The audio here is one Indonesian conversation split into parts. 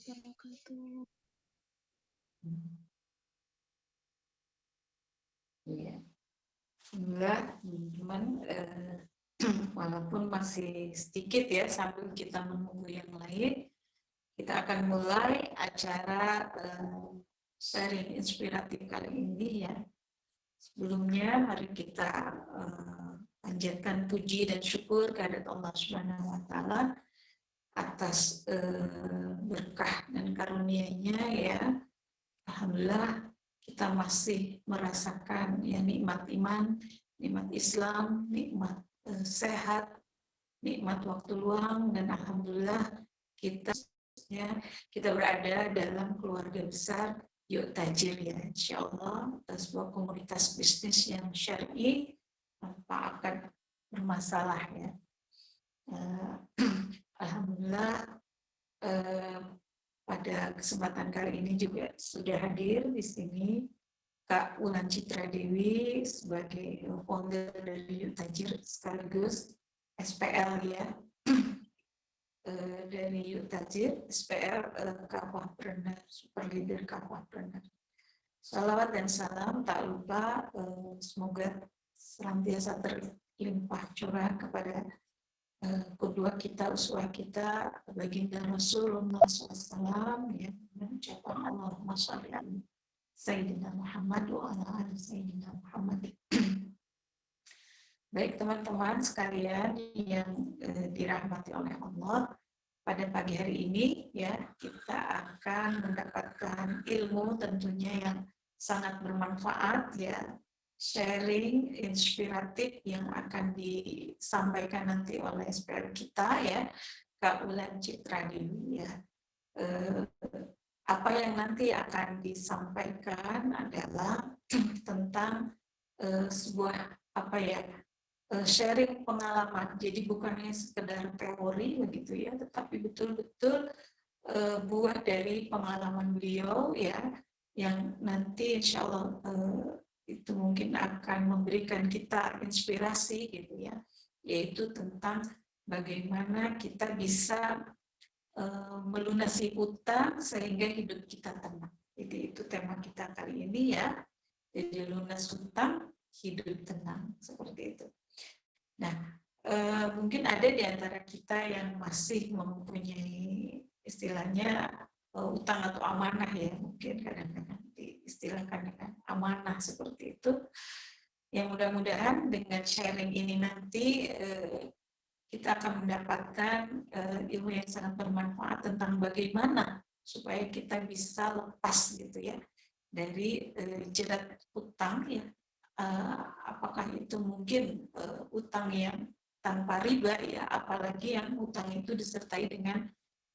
wabarakatuh. Ya, enggak, teman-teman, walaupun masih sedikit ya sambil kita menunggu yang lain, kita akan mulai acara sharing inspiratif kali ini ya. Sebelumnya mari kita panjatkan puji dan syukur kehadirat Allah Subhanahu wa taala atas berkah dan karunia-Nya ya. Alhamdulillah kita masih merasakan ya nikmat iman, nikmat Islam, nikmat sehat, nikmat waktu luang, dan alhamdulillah kita berada dalam keluarga besar Yuk Tajir ya, insya Allah sebuah komunitas bisnis yang syar'i tanpa akan bermasalah ya. Alhamdulillah pada kesempatan kali ini juga sudah hadir di sini Kak Wulan Citra Dewi sebagai founder dari Yuk Tajir sekaligus SPL ya. Dari Yuk Tajir, SPL Kapwahpreneur, Super Leader Kapwahpreneur. Salawat dan salam tak lupa semoga senantiasa terlimpah curah kepada kedua kita, uswah kita, baginda Rasulullah SAW ya, mengucapkan Allahumma sholli ala Sayyidina Muhammad wa ala ali Sayyidina Muhammad. Baik teman-teman sekalian yang dirahmati oleh Allah, pada pagi hari ini ya kita akan mendapatkan ilmu tentunya yang sangat bermanfaat ya, sharing inspiratif yang akan disampaikan nanti oleh SPL kita ya, Kak Wulan Citra Dewi ya. Apa yang nanti akan disampaikan adalah tentang sebuah apa ya, sharing pengalaman, jadi bukan hanya sekedar teori begitu ya, tetapi betul-betul buah dari pengalaman beliau ya, yang nanti insya Allah itu mungkin akan memberikan kita inspirasi gitu ya, yaitu tentang bagaimana kita bisa melunasi utang sehingga hidup kita tenang. Jadi itu tema kita kali ini ya, jadi lunas utang, hidup tenang, seperti itu. Nah, mungkin ada di antara kita yang masih mempunyai istilahnya utang atau amanah ya, mungkin kadang-kadang diistilahkan dengan amanah seperti itu. Yang mudah-mudahan dengan sharing ini nanti kita akan mendapatkan ilmu yang sangat bermanfaat tentang bagaimana supaya kita bisa lepas gitu ya dari jerat utang ya. Apakah itu mungkin utang yang tanpa riba ya, apalagi yang utang itu disertai dengan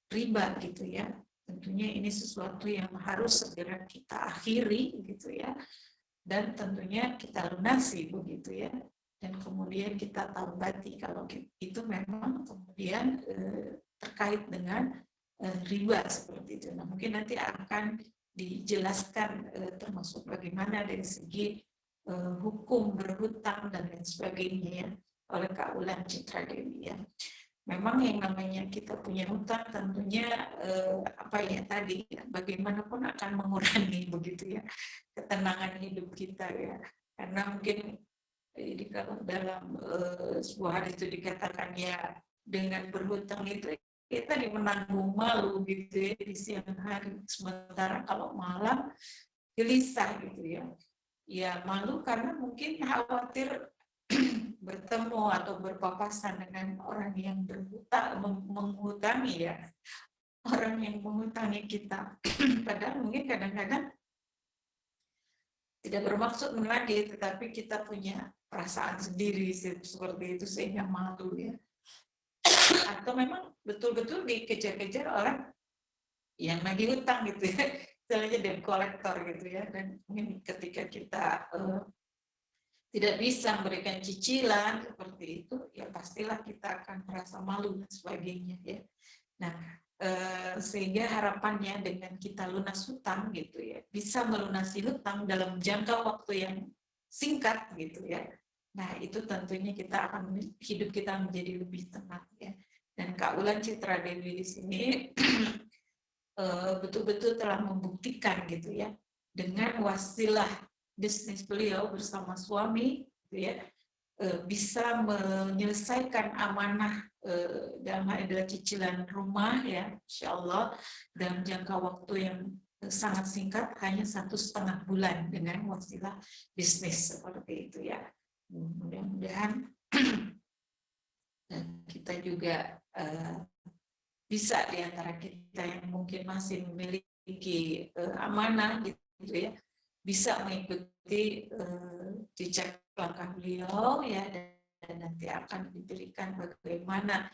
riba gitu ya. Tentunya ini sesuatu yang harus segera kita akhiri gitu ya, dan tentunya kita lunasi begitu ya, dan kemudian kita taubati kalau itu memang kemudian terkait dengan riba seperti itu. Nah mungkin nanti akan dijelaskan termasuk bagaimana dari segi hukum berhutang dan lain sebagainya ya, oleh Kak Wulan Citra Dewi ya. Memang yang namanya kita punya hutang tentunya apa ya tadi ya, bagaimanapun akan mengurangi begitu ya ketenangan hidup kita ya, karena mungkin jadi kalau dalam sebuah hadis itu dikatakan ya dengan berhutang itu kita menanggung malu gitu ya di siang hari, sementara kalau malam gelisah gitu ya. Ya malu karena mungkin khawatir bertemu atau berpapasan dengan orang yang berhutang, menghutangi ya, orang yang menghutangi kita. Padahal mungkin kadang-kadang tidak bermaksud menagih, tetapi kita punya perasaan sendiri seperti itu sehingga malu ya. Atau memang betul-betul dikejar-kejar oleh yang nagih hutang gitu ya, istilahnya debt collector gitu ya, dan mungkin ketika kita tidak bisa memberikan cicilan seperti itu, ya pastilah kita akan merasa malu dan sebagainya ya. Nah, sehingga harapannya dengan kita lunas hutang gitu ya, bisa melunasi hutang dalam jangka waktu yang singkat gitu ya. Nah, itu tentunya kita akan hidup kita menjadi lebih tenang ya. Dan Kak Wulan Citra Dewi di sini betul-betul telah membuktikan gitu ya, dengan wasilah bisnis beliau bersama suami gitu ya, bisa menyelesaikan amanah dalam hal adalah cicilan rumah ya, insya Allah dalam jangka waktu yang sangat singkat, hanya 1,5 bulan dengan wasilah bisnis seperti itu ya. Mudah-mudahan kita juga bisa di antara kita yang mungkin masih memiliki amanah gitu ya, bisa mengikuti jejak langkah beliau ya, dan nanti akan diberikan bagaimana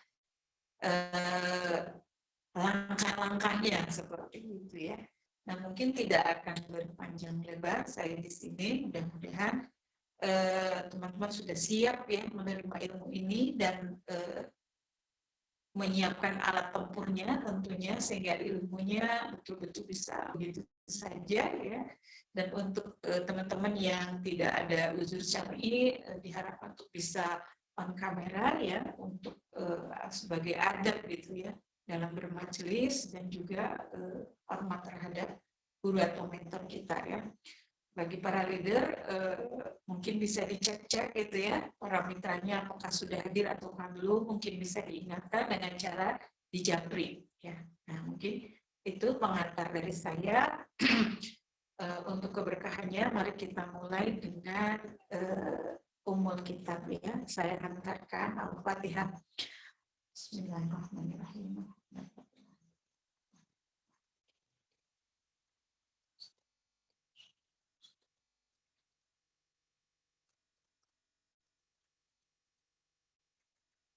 langkah-langkahnya seperti itu ya. Nah, mungkin tidak akan berpanjang lebar saya di sini. Mudah-mudahan teman-teman sudah siap ya menerima ilmu ini dan menyiapkan alat tempurnya tentunya, sehingga ilmunya betul-betul bisa begitu saja ya. Dan untuk teman-teman yang tidak ada uzur syar'i, diharapkan untuk bisa on kamera ya, untuk sebagai adab gitu ya dalam bermajelis, dan juga hormat terhadap guru atau mentor kita ya. Bagi para leader mungkin bisa dicek-cek gitu ya, para mitranya apakah sudah hadir atau belum, mungkin bisa diingatkan dengan cara dijapri ya. Nah, mungkin itu pengantar dari saya. Untuk keberkahannya, mari kita mulai dengan umul kitab ya. Saya hantarkan Al-Fatihah. Bismillahirrahmanirrahim.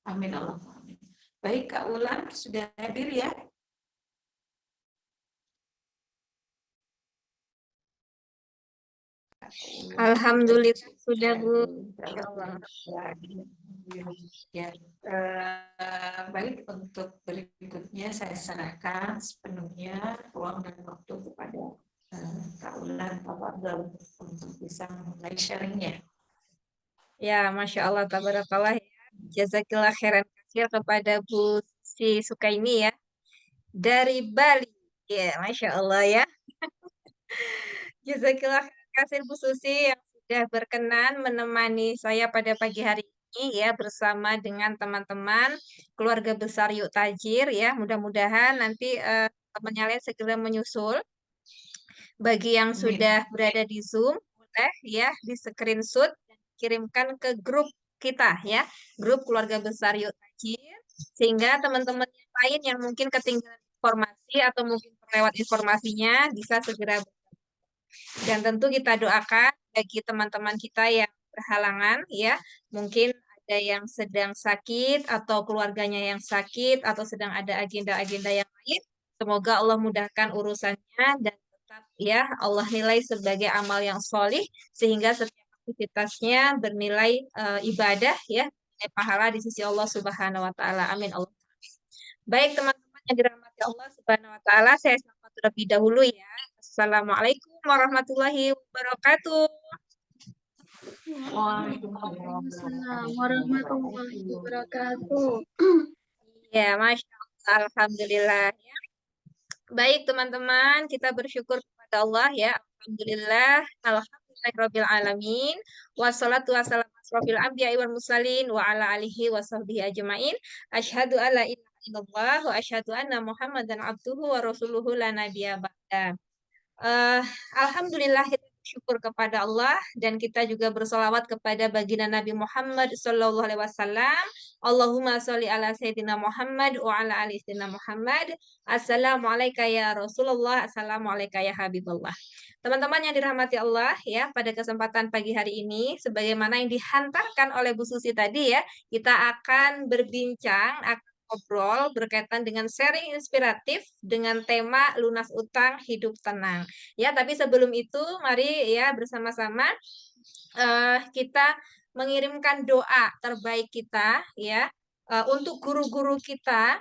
Amin Allah. Amin. Baik, Kak Ulan sudah hadir ya? Alhamdulillah sudah, Bu. Ya, baik, untuk berikutnya saya serahkan sepenuhnya ruang dan waktu kepada Kak Ulan, Pak Abdul, untuk bisa mulai sharingnya. Ya, Masya Allah, tabarakallah ya. Jazakillah khairan kasir kepada Bu Si Sukaini ya. Dari Bali. Ya, Masya Allah ya. Jazakillah khairan kasir Bu Susi yang sudah berkenan menemani saya pada pagi hari ini ya, bersama dengan teman-teman keluarga besar Yuk Tajir ya. Mudah-mudahan nanti teman-teman lain segera menyusul. Bagi yang sudah berada di Zoom, boleh ya di screenshot dan kirimkan ke grup kita ya, grup keluarga besar Yuk Tajir, sehingga teman-teman yang lain yang mungkin ketinggalan informasi atau mungkin terlewat informasinya bisa segera. Dan tentu kita doakan bagi teman-teman kita yang berhalangan ya, mungkin ada yang sedang sakit atau keluarganya yang sakit atau sedang ada agenda-agenda yang lain, semoga Allah mudahkan urusannya dan tetap ya Allah nilai sebagai amal yang solih, sehingga setiap aktivitasnya bernilai ibadah ya, nilai pahala di sisi Allah Subhanahu wa taala. Amin Allah. Baik teman-teman yang dirahmati Allah Subhanahu wa taala, saya sapa terlebih dahulu ya. Assalamualaikum warahmatullahi wabarakatuh. Waalaikumsalam warahmatullahi wabarakatuh. Ya, Masya Allah, Alhamdulillah ya. Baik teman-teman, kita bersyukur kepada Allah ya. Alhamdulillah, Alhamdulillahirabbil alamin. Wassalatu wassalamu asrofil anbiya'i wal mursalin wa ala alihi wa sahbihi ajmain. Asyhadu alla ilaha illallah wa asyhadu anna Muhammadan abduhu wa rasuluhu la nabiyya ba'da. Alhamdulillah kita bersyukur kepada Allah dan kita juga bersolawat kepada baginda Nabi Muhammad Sallallahu Alaihi Wasallam. Allahumma sholli ala Sayyidina Muhammad wa ala ali Sayyidina Muhammad. Assalamualaikum ya Rasulullah, assalamualaikum ya Habibullah. Teman-teman yang dirahmati Allah ya, pada kesempatan pagi hari ini, sebagaimana yang dihantarkan oleh Bu Susi tadi ya, kita akan berbincang, akan ngobrol berkaitan dengan sharing inspiratif dengan tema lunas utang hidup tenang. Ya, tapi sebelum itu mari ya bersama-sama kita mengirimkan doa terbaik kita ya untuk guru-guru kita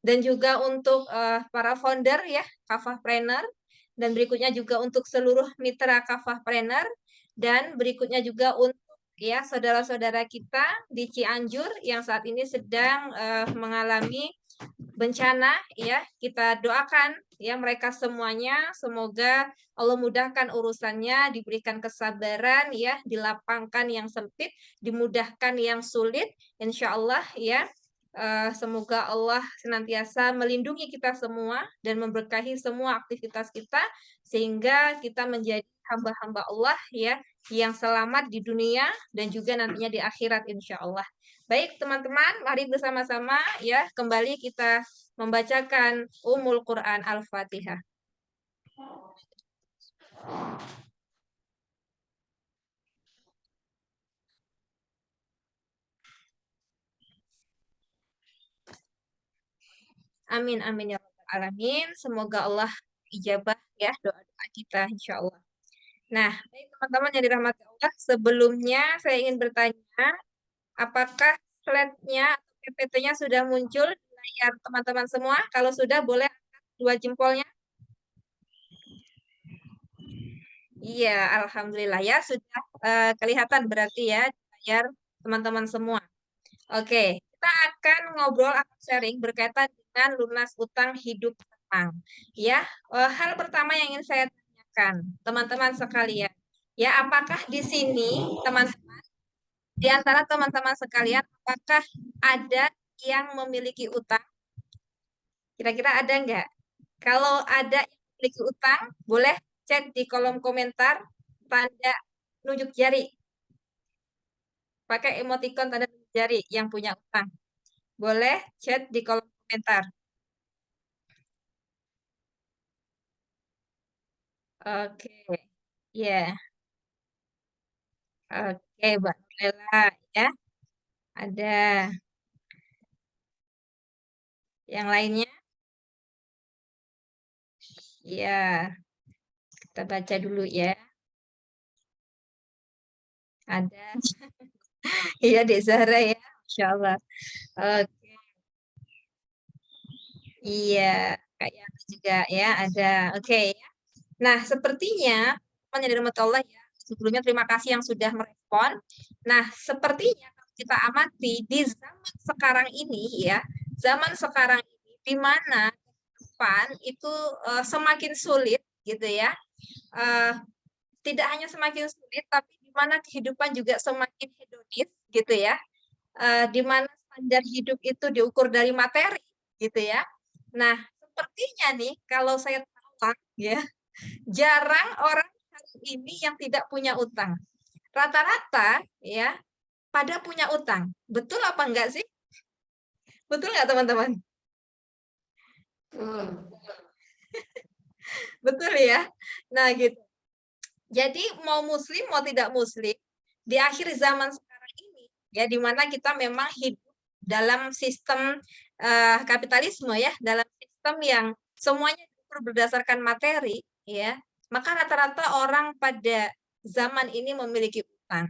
dan juga untuk para founder ya Kafahpreneur, dan berikutnya juga untuk seluruh mitra Kafahpreneur, dan berikutnya juga untuk ya saudara-saudara kita di Cianjur yang saat ini sedang mengalami bencana ya. Kita doakan ya mereka semuanya, semoga Allah mudahkan urusannya, diberikan kesabaran ya, dilapangkan yang sempit, dimudahkan yang sulit, insya Allah ya. Semoga Allah senantiasa melindungi kita semua dan memberkahi semua aktivitas kita sehingga kita menjadi hamba-hamba Allah ya yang selamat di dunia dan juga nantinya di akhirat insya Allah. Baik teman-teman, mari bersama-sama ya kembali kita membacakan Quran Al-Fatihah. Amin amin ya rabbal alamin. Semoga Allah ijabah ya doa-doa kita insya Allah. Nah, baik teman-teman yang dirahmati Allah, sebelumnya saya ingin bertanya, apakah slide-nya atau PPT-nya sudah muncul di layar teman-teman semua? Kalau sudah, boleh angkat 2 jempolnya. Iya, alhamdulillah ya sudah kelihatan berarti ya di layar teman-teman semua. Oke, kita akan ngobrol, akan sharing berkaitan dengan lunas utang hidup tenang. Ya, hal pertama yang ingin saya tanyakan, teman-teman sekalian, ya apakah di sini teman-teman, di antara teman-teman sekalian, apakah ada yang memiliki utang? Kira-kira ada nggak? Kalau ada yang memiliki utang, boleh cek di kolom komentar tanda nunjuk jari. Pakai emoticon tanda nunjuk jari yang punya utang. Boleh chat di kolom komentar. Oke, ya. Oke, Mbak Lela ya. Ada yang lainnya? Ya, kita baca dulu ya. Ada. Iya, Dek Zahra ya. Masya Allah. Oke, iya. Kayak juga ya, ada. Oke ya. Nah, sepertinya teman dari Allah ya. Sebelumnya terima kasih yang sudah merespon. Nah, sepertinya kalau kita amati di zaman sekarang ini ya, zaman sekarang ini di mana depan itu semakin sulit gitu ya. Eh, Tidak hanya semakin sulit, tapi di mana kehidupan juga semakin hedonis gitu ya. Di mana standar hidup itu diukur dari materi gitu ya. Nah, sepertinya nih kalau saya tawak ya, jarang orang hari ini yang tidak punya utang. Rata-rata ya pada punya utang. Betul apa enggak sih? Betul nggak teman-teman? Betul ya. Nah gitu. Jadi mau muslim mau tidak muslim di akhir zaman sekarang ini ya di mana kita memang hidup dalam sistem kapitalisme ya, dalam sistem yang semuanya berdasarkan materi ya. Maka rata-rata orang pada zaman ini memiliki utang.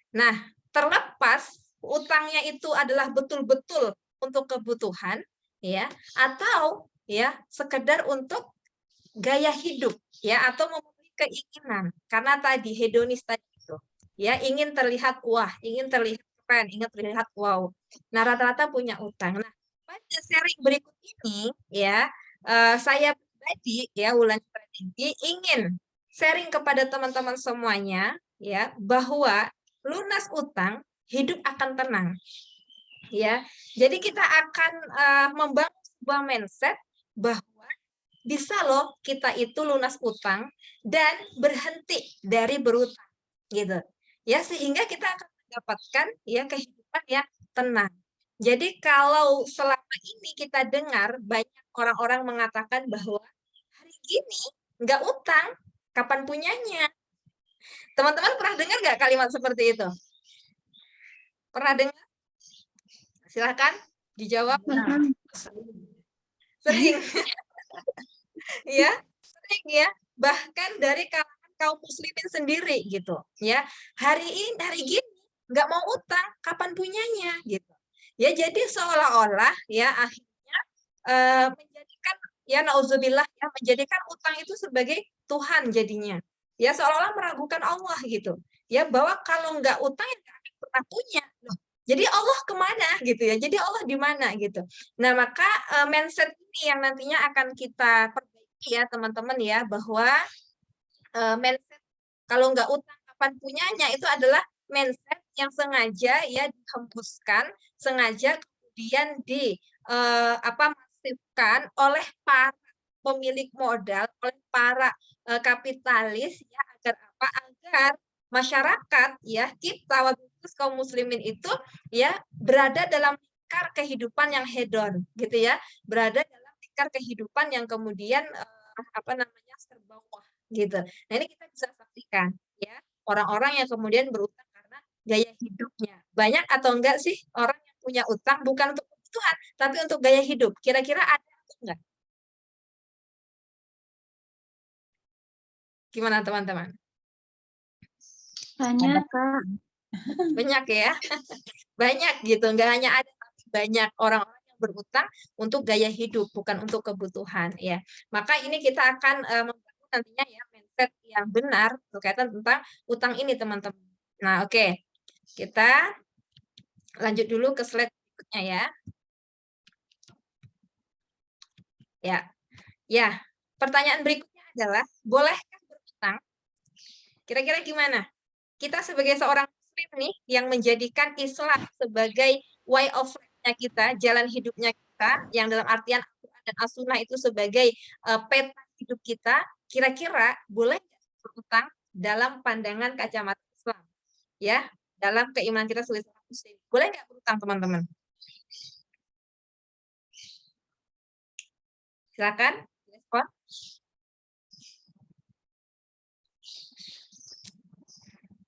Nah, terlepas utangnya itu adalah betul-betul untuk kebutuhan ya atau ya sekedar untuk gaya hidup ya atau memenuhi keinginan karena tadi hedonis tadi itu ya ingin terlihat wah, ingin terlihat keren, ingin terlihat wow. Nah, rata-rata punya utang. Nah, pada sharing berikut ini ya saya pribadi ya Wulan Strategi ingin sharing kepada teman-teman semuanya ya bahwa lunas utang hidup akan tenang ya. Jadi kita akan membangun sebuah mindset bahwa bisa loh kita itu lunas utang dan berhenti dari berutang gitu. Ya sehingga kita akan mendapatkan ya kehidupan yang tenang. Jadi kalau selama ini kita dengar banyak orang-orang mengatakan bahwa hari gini nggak utang, kapan punyanya? Teman-teman pernah dengar nggak kalimat seperti itu? Pernah dengar? Silahkan dijawab. Sering. Ya, sering ya. Bahkan dari kalangan kaum muslimin sendiri gitu, ya. Hari gini nggak mau utang, kapan punyanya gitu. Ya, jadi seolah-olah ya akhirnya menjadikan ya nauzubillah ya menjadikan utang itu sebagai Tuhan jadinya. Ya, seolah-olah meragukan Allah gitu. Ya, bahwa kalau nggak utang ya nggak akan pernah punya. Loh, Jadi Allah kemana gitu ya? Jadi Allah di mana gitu. Nah, maka mindset ini yang nantinya akan kita perbaiki ya teman-teman ya, bahwa mindset kalau nggak utang kapan punyanya itu adalah mindset yang sengaja ya dihembuskan, sengaja kemudian masifkan oleh para pemilik modal, oleh para kapitalis ya, agar apa? Agar masyarakat ya, kita waktu itu kaum muslimin itu ya berada dalam lingkar kehidupan yang hedon gitu ya, berada dalam lingkar kehidupan yang kemudian serba wah gitu. Nah, ini kita bisa saksikan ya, orang-orang yang kemudian berutang karena gaya hidupnya. Banyak atau enggak sih orang yang punya utang bukan untuk kebutuhan, tapi untuk gaya hidup? Kira-kira ada atau enggak? Gimana teman-teman? Banyak, Kak. Banyak ya? Banyak gitu, enggak hanya ada, tapi banyak orang-orang yang berutang untuk gaya hidup, bukan untuk kebutuhan ya. Maka ini kita akan membangun nantinya ya mindset yang benar berkaitan tentang utang ini teman-teman. Nah, oke. Kita lanjut dulu ke slide berikutnya ya. Ya. Ya, pertanyaan berikutnya adalah, bolehkah berutang? Kira-kira gimana? Kita sebagai seorang muslim nih yang menjadikan Islam sebagai way of life-nya kita, jalan hidupnya kita, yang dalam artian Al-Quran dan As-Sunnah itu sebagai peta hidup kita, kira-kira boleh berutang dalam pandangan kacamata Islam? Ya, dalam keimanan kita sebagai seorang muslim. Boleh nggak berutang, teman-teman? Silakan respon.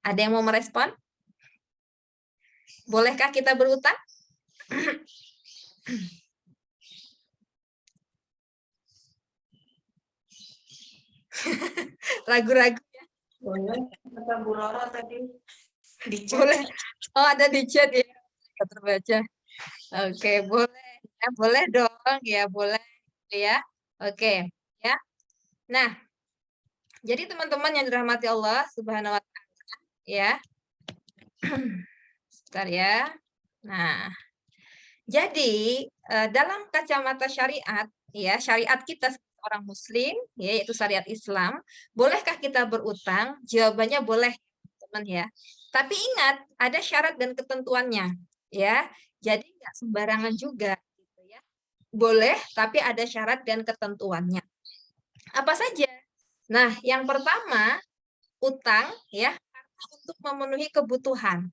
Ada yang mau merespon? Bolehkah kita berutang? Ragu-ragu ya. Boleh, kata Bu Roro tadi di chat. Boleh. Oh, ada di chat ya. Nggak terbaca. Oke, boleh. Ya, boleh dong. Ya, boleh. Ya. Oke. Ya. Nah, jadi teman-teman yang dirahmati Allah Subhanahu wa taala, ya. Sebentar ya. Nah, jadi dalam kacamata syariat, ya, syariat kita sebagai orang muslim, ya, yaitu syariat Islam, bolehkah kita berutang? Jawabannya boleh, teman ya. Tapi ingat, ada syarat dan ketentuannya, ya. Jadi nggak sembarangan juga, gitu ya. Boleh, tapi ada syarat dan ketentuannya. Apa saja? Nah, yang pertama, utang ya untuk memenuhi kebutuhan,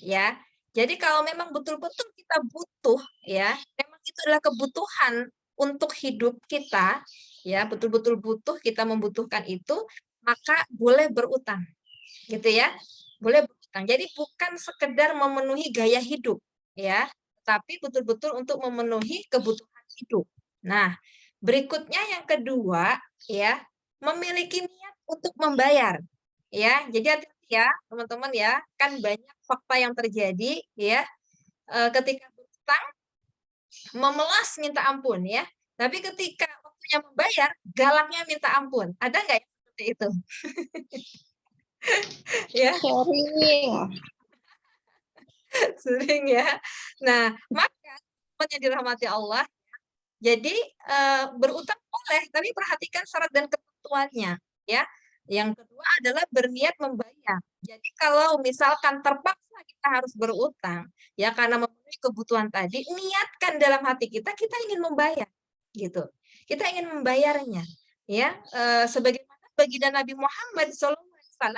ya. Jadi kalau memang betul-betul kita butuh ya, memang itu adalah kebutuhan untuk hidup kita, ya, betul-betul butuh, kita membutuhkan itu, maka boleh berutang. Gitu ya. Boleh berutang. Jadi bukan sekedar memenuhi gaya hidup, ya, tapi betul-betul untuk memenuhi kebutuhan hidup. Nah, berikutnya yang kedua, ya, memiliki niat untuk membayar. Ya, jadi hati-hati ya, teman-teman ya, kan banyak fakta yang terjadi ya, ketika berutang memelas minta ampun ya. Tapi ketika waktunya membayar, galaknya minta ampun. Ada nggak yang seperti itu? Ya, Sharing. sering ya. Nah, maka teman yang dirahmati Allah, jadi berutang boleh, tapi perhatikan syarat dan ketentuannya ya. Yang kedua adalah berniat membayar. Jadi kalau misalkan terpaksa kita harus berutang, ya karena memenuhi kebutuhan tadi, niatkan dalam hati kita, kita ingin membayar, gitu. Kita ingin membayarnya, ya. Sebagaimana baginda Nabi Muhammad SAW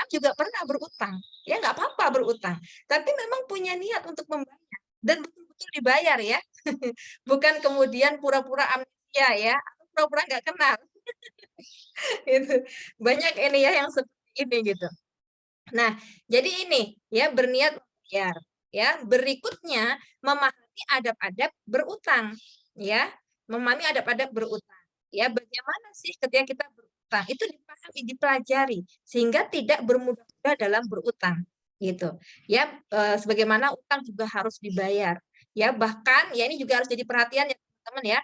juga pernah berutang, ya nggak apa-apa berutang, tapi memang punya niat untuk membayar dan betul-betul dibayar ya, bukan kemudian pura-pura amnesia ya, atau pura-pura nggak kenal. Gitu. Banyak ini ya yang seperti ini gitu. Nah, jadi ini ya berniat membayar. Ya, berikutnya memahami adab-adab berutang. Ya, memahami adab-adab berutang. Ya, bagaimana sih ketika kita berutang? Itu dipahami, dipelajari sehingga tidak bermudah-mudah dalam berutang. Gitu. Ya, sebagaimana utang juga harus dibayar. Ya, bahkan ya ini juga harus jadi perhatian ya teman-teman ya.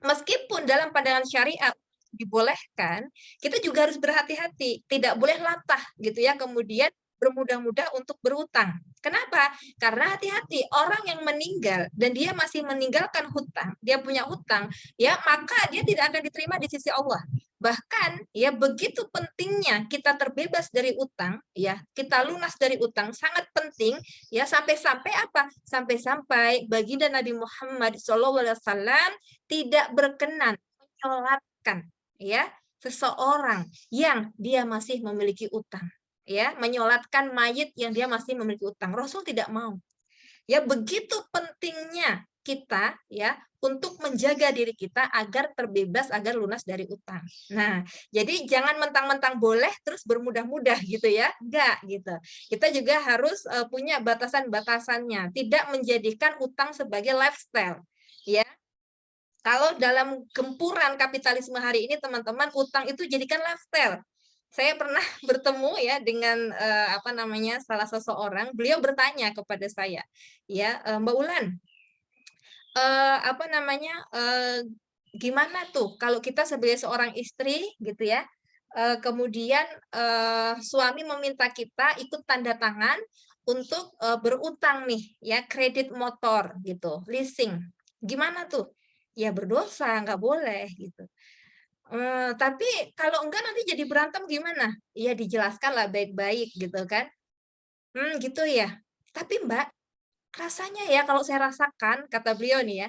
Meskipun dalam pandangan syariat dibolehkan, kita juga harus berhati-hati, tidak boleh latah gitu ya, kemudian bermudah-mudah untuk berutang. Kenapa? Karena hati-hati, orang yang meninggal dan dia masih meninggalkan hutang, dia punya hutang, ya maka dia tidak akan diterima di sisi Allah. Bahkan ya begitu pentingnya kita terbebas dari utang, ya kita lunas dari utang sangat penting, ya sampai-sampai apa? Sampai-sampai baginda Nabi Muhammad SAW tidak berkenan menyolatkan, ya seseorang yang dia masih memiliki utang, ya menyolatkan mayit yang dia masih memiliki utang. Rasul tidak mau. Ya begitu pentingnya kita ya untuk menjaga diri kita agar terbebas, agar lunas dari utang. Nah, jadi jangan mentang-mentang boleh terus bermudah-mudah gitu ya. Enggak gitu. Kita juga harus punya batasan-batasannya, tidak menjadikan utang sebagai lifestyle. Ya, kalau dalam gempuran kapitalisme hari ini teman-teman, utang itu jadikan lifestyle. Saya pernah bertemu ya dengan apa namanya salah seseorang, beliau bertanya kepada saya, ya Mbak Ulan, apa namanya gimana tuh kalau kita sebagai seorang istri gitu ya, kemudian suami meminta kita ikut tanda tangan untuk berutang nih ya kredit motor gitu, leasing. Gimana tuh? Ya berdosa, nggak boleh gitu. Tapi kalau enggak nanti jadi berantem gimana? Ya dijelaskanlah baik-baik gitu kan. Gitu ya. Tapi Mbak, rasanya ya kalau saya rasakan, kata beliau nih ya,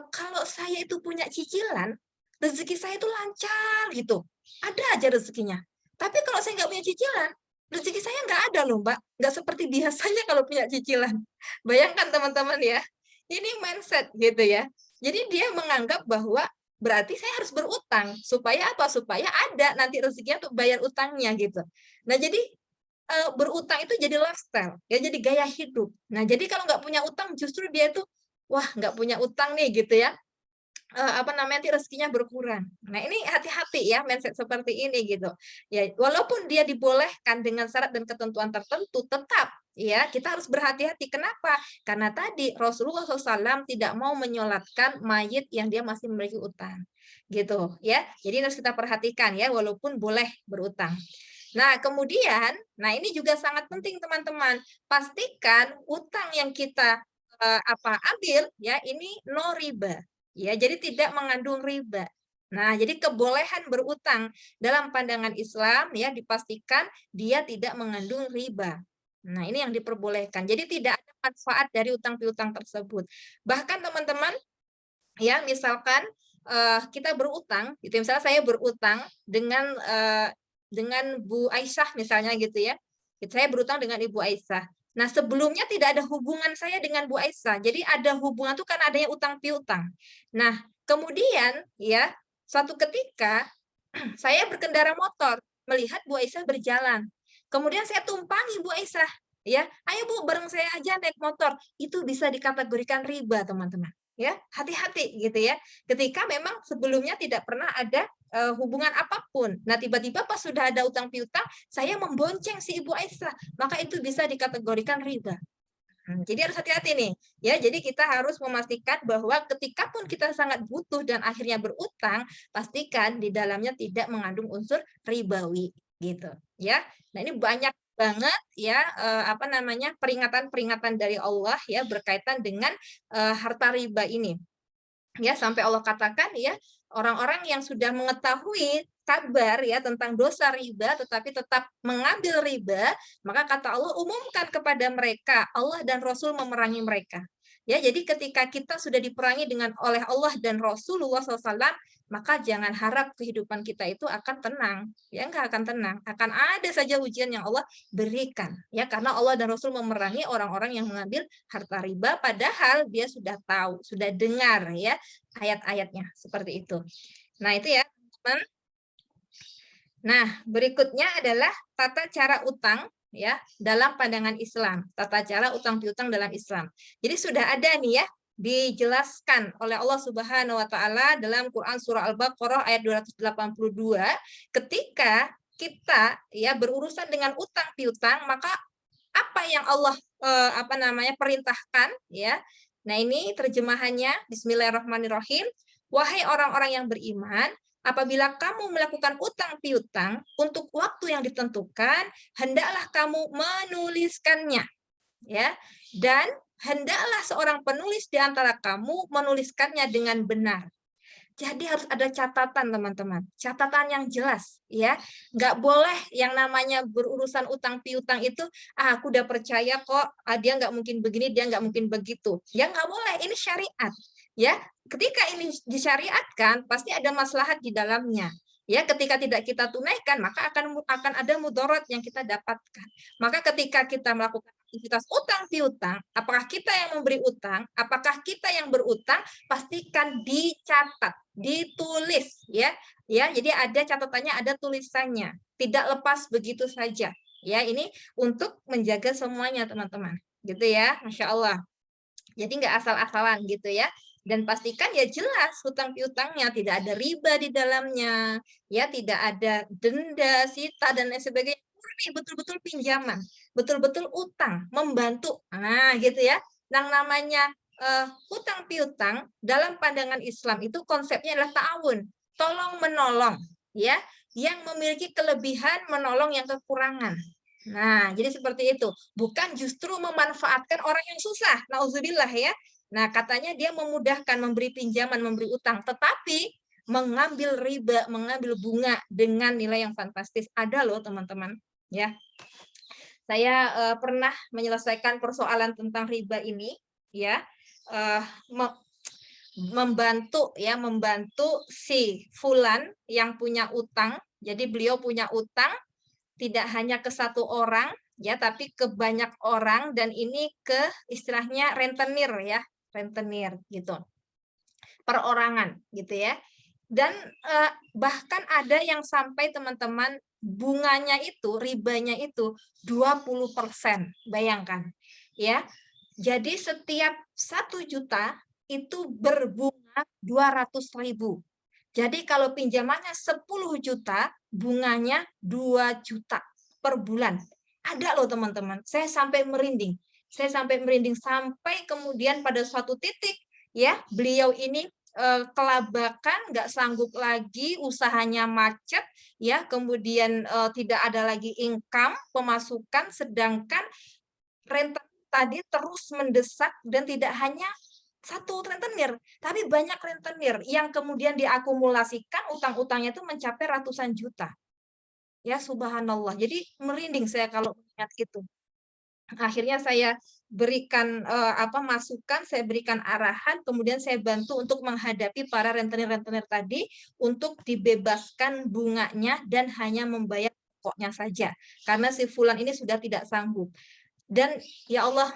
kalau saya itu punya cicilan, rezeki saya itu lancar gitu. Ada aja rezekinya. Tapi kalau saya nggak punya cicilan, rezeki saya nggak ada loh, Mbak. Nggak seperti biasanya kalau punya cicilan. Bayangkan teman-teman ya, ini mindset gitu ya. Jadi dia menganggap bahwa berarti saya harus berutang. Supaya apa? Supaya ada nanti rezekinya untuk bayar utangnya gitu. Nah jadi berutang itu jadi lifestyle, ya jadi gaya hidup. Nah jadi kalau nggak punya utang justru dia itu wah nggak punya utang nih gitu ya, apa namanya, nanti rezekinya berkurang. Nah ini hati-hati ya mindset seperti ini gitu. Ya walaupun dia dibolehkan dengan syarat dan ketentuan tertentu, tetap ya kita harus berhati-hati. Kenapa? Karena tadi Rasulullah SAW tidak mau menyolatkan mayit yang dia masih memiliki utang. Gitu ya. Jadi harus kita perhatikan ya walaupun boleh berutang. Nah, kemudian, nah ini juga sangat penting teman-teman. Pastikan utang yang kita ambil ya ini no riba. Ya, jadi tidak mengandung riba. Nah, jadi kebolehan berutang dalam pandangan Islam ya dipastikan dia tidak mengandung riba. Nah, ini yang diperbolehkan. Jadi tidak ada manfaat dari utang piutang tersebut. Bahkan teman-teman ya misalkan kita berutang, gitu. Misalnya saya berutang dengan Bu Aisyah misalnya gitu ya. Saya berutang dengan Ibu Aisyah. Nah, sebelumnya tidak ada hubungan saya dengan Bu Aisyah. Jadi ada hubungan tuh kan adanya utang piutang. Nah, kemudian ya suatu ketika saya berkendara motor melihat Bu Aisyah berjalan. Kemudian saya tumpangi Bu Aisyah, ya, ayo Bu bareng saya aja naik motor. Itu bisa dikategorikan riba, teman-teman. Ya, hati-hati gitu ya. Ketika memang sebelumnya tidak pernah ada hubungan apapun. Nah, tiba-tiba pas sudah ada utang piutang, saya membonceng si Ibu Aisyah, maka itu bisa dikategorikan riba. Jadi harus hati-hati nih, ya. Jadi kita harus memastikan bahwa ketika pun kita sangat butuh dan akhirnya berutang, pastikan di dalamnya tidak mengandung unsur ribawi, gitu, ya. Nah ini banyak banget ya apa namanya peringatan-peringatan dari Allah ya berkaitan dengan harta riba ini. Ya, sampai Allah katakan ya, orang-orang yang sudah mengetahui kabar ya tentang dosa riba tetapi tetap mengambil riba, maka kata Allah umumkan kepada mereka, Allah dan Rasul memerangi mereka. Ya, jadi ketika kita sudah diperangi dengan oleh Allah dan Rasulullah SAW, maka jangan harap kehidupan kita itu akan tenang. Ya, enggak akan tenang. Akan ada saja ujian yang Allah berikan. Ya, karena Allah dan Rasul memerangi orang-orang yang mengambil harta riba, padahal dia sudah tahu, sudah dengar ya ayat-ayatnya seperti itu. Nah, itu ya, teman-teman. Nah, berikutnya adalah tata cara utang ya dalam pandangan Islam. Tata cara utang piutang dalam Islam. Jadi sudah ada nih ya dijelaskan oleh Allah Subhanahu wa taala dalam Quran surah Al-Baqarah ayat 282 ketika kita ya berurusan dengan utang piutang maka apa yang Allah apa namanya perintahkan ya. Nah, ini terjemahannya Bismillahirrahmanirrahim. Wahai orang-orang yang beriman, apabila kamu melakukan utang piutang untuk waktu yang ditentukan, hendaklah kamu menuliskannya, ya. Dan hendaklah seorang penulis di antara kamu menuliskannya dengan benar. Jadi harus ada catatan, teman-teman. Catatan yang jelas, ya. Nggak boleh yang namanya berurusan utang piutang itu, aku udah percaya kok, dia nggak mungkin begini, dia nggak mungkin begitu. Ya nggak boleh, ini syariat. Ya, ketika ini disyariatkan, pasti ada maslahat di dalamnya. Ya, ketika tidak kita tunaikan, maka akan ada mudarat yang kita dapatkan. Maka ketika kita melakukan aktivitas utang piutang, apakah kita yang memberi utang, apakah kita yang berutang, pastikan dicatat, ditulis, ya. Ya, jadi ada catatannya, ada tulisannya. Tidak lepas begitu saja. Ya, ini untuk menjaga semuanya, teman-teman. Gitu ya, Masya Allah. Jadi nggak asal-asalan gitu ya. Dan pastikan ya jelas hutang piutangnya, tidak ada riba di dalamnya, ya tidak ada denda, sita dan lain sebagainya. Murni betul-betul pinjaman, betul-betul utang, membantu. Nah, gitu ya. Yang namanya hutang piutang dalam pandangan Islam itu konsepnya adalah ta'awun, tolong menolong, ya, yang memiliki kelebihan menolong yang kekurangan. Nah, jadi seperti itu. Bukan justru memanfaatkan orang yang susah. Nauzubillah ya. Nah, katanya dia memudahkan memberi pinjaman, memberi utang, tetapi mengambil riba, mengambil bunga dengan nilai yang fantastis. Ada loh, teman-teman, ya. Saya pernah menyelesaikan persoalan tentang riba ini, ya. Membantu si fulan yang punya utang. Jadi beliau punya utang tidak hanya ke satu orang, ya, tapi ke banyak orang, dan ini ke istilahnya rentenir, ya, rentenir gitu, perorangan gitu ya. Dan bahkan ada yang sampai, teman-teman, bunganya itu, ribanya itu 20%, bayangkan, ya. Jadi setiap 1 juta itu berbunga 200.000. Jadi kalau pinjamannya 10 juta, bunganya 2 juta per bulan. Ada loh, teman-teman. Saya sampai merinding. Sampai kemudian pada suatu titik, ya, beliau ini kelabakan, nggak sanggup lagi, usahanya macet, ya, kemudian tidak ada lagi income, pemasukan, sedangkan renta tadi terus mendesak, dan tidak hanya satu rentenir, tapi banyak rentenir yang kemudian diakumulasikan, utang-utangnya itu mencapai ratusan juta. Ya, subhanallah. Jadi merinding saya kalau melihat itu. Akhirnya saya berikan masukan, saya berikan arahan, kemudian saya bantu untuk menghadapi para rentenir-rentenir tadi untuk dibebaskan bunganya dan hanya membayar pokoknya saja. Karena si fulan ini sudah tidak sanggup. Dan ya Allah,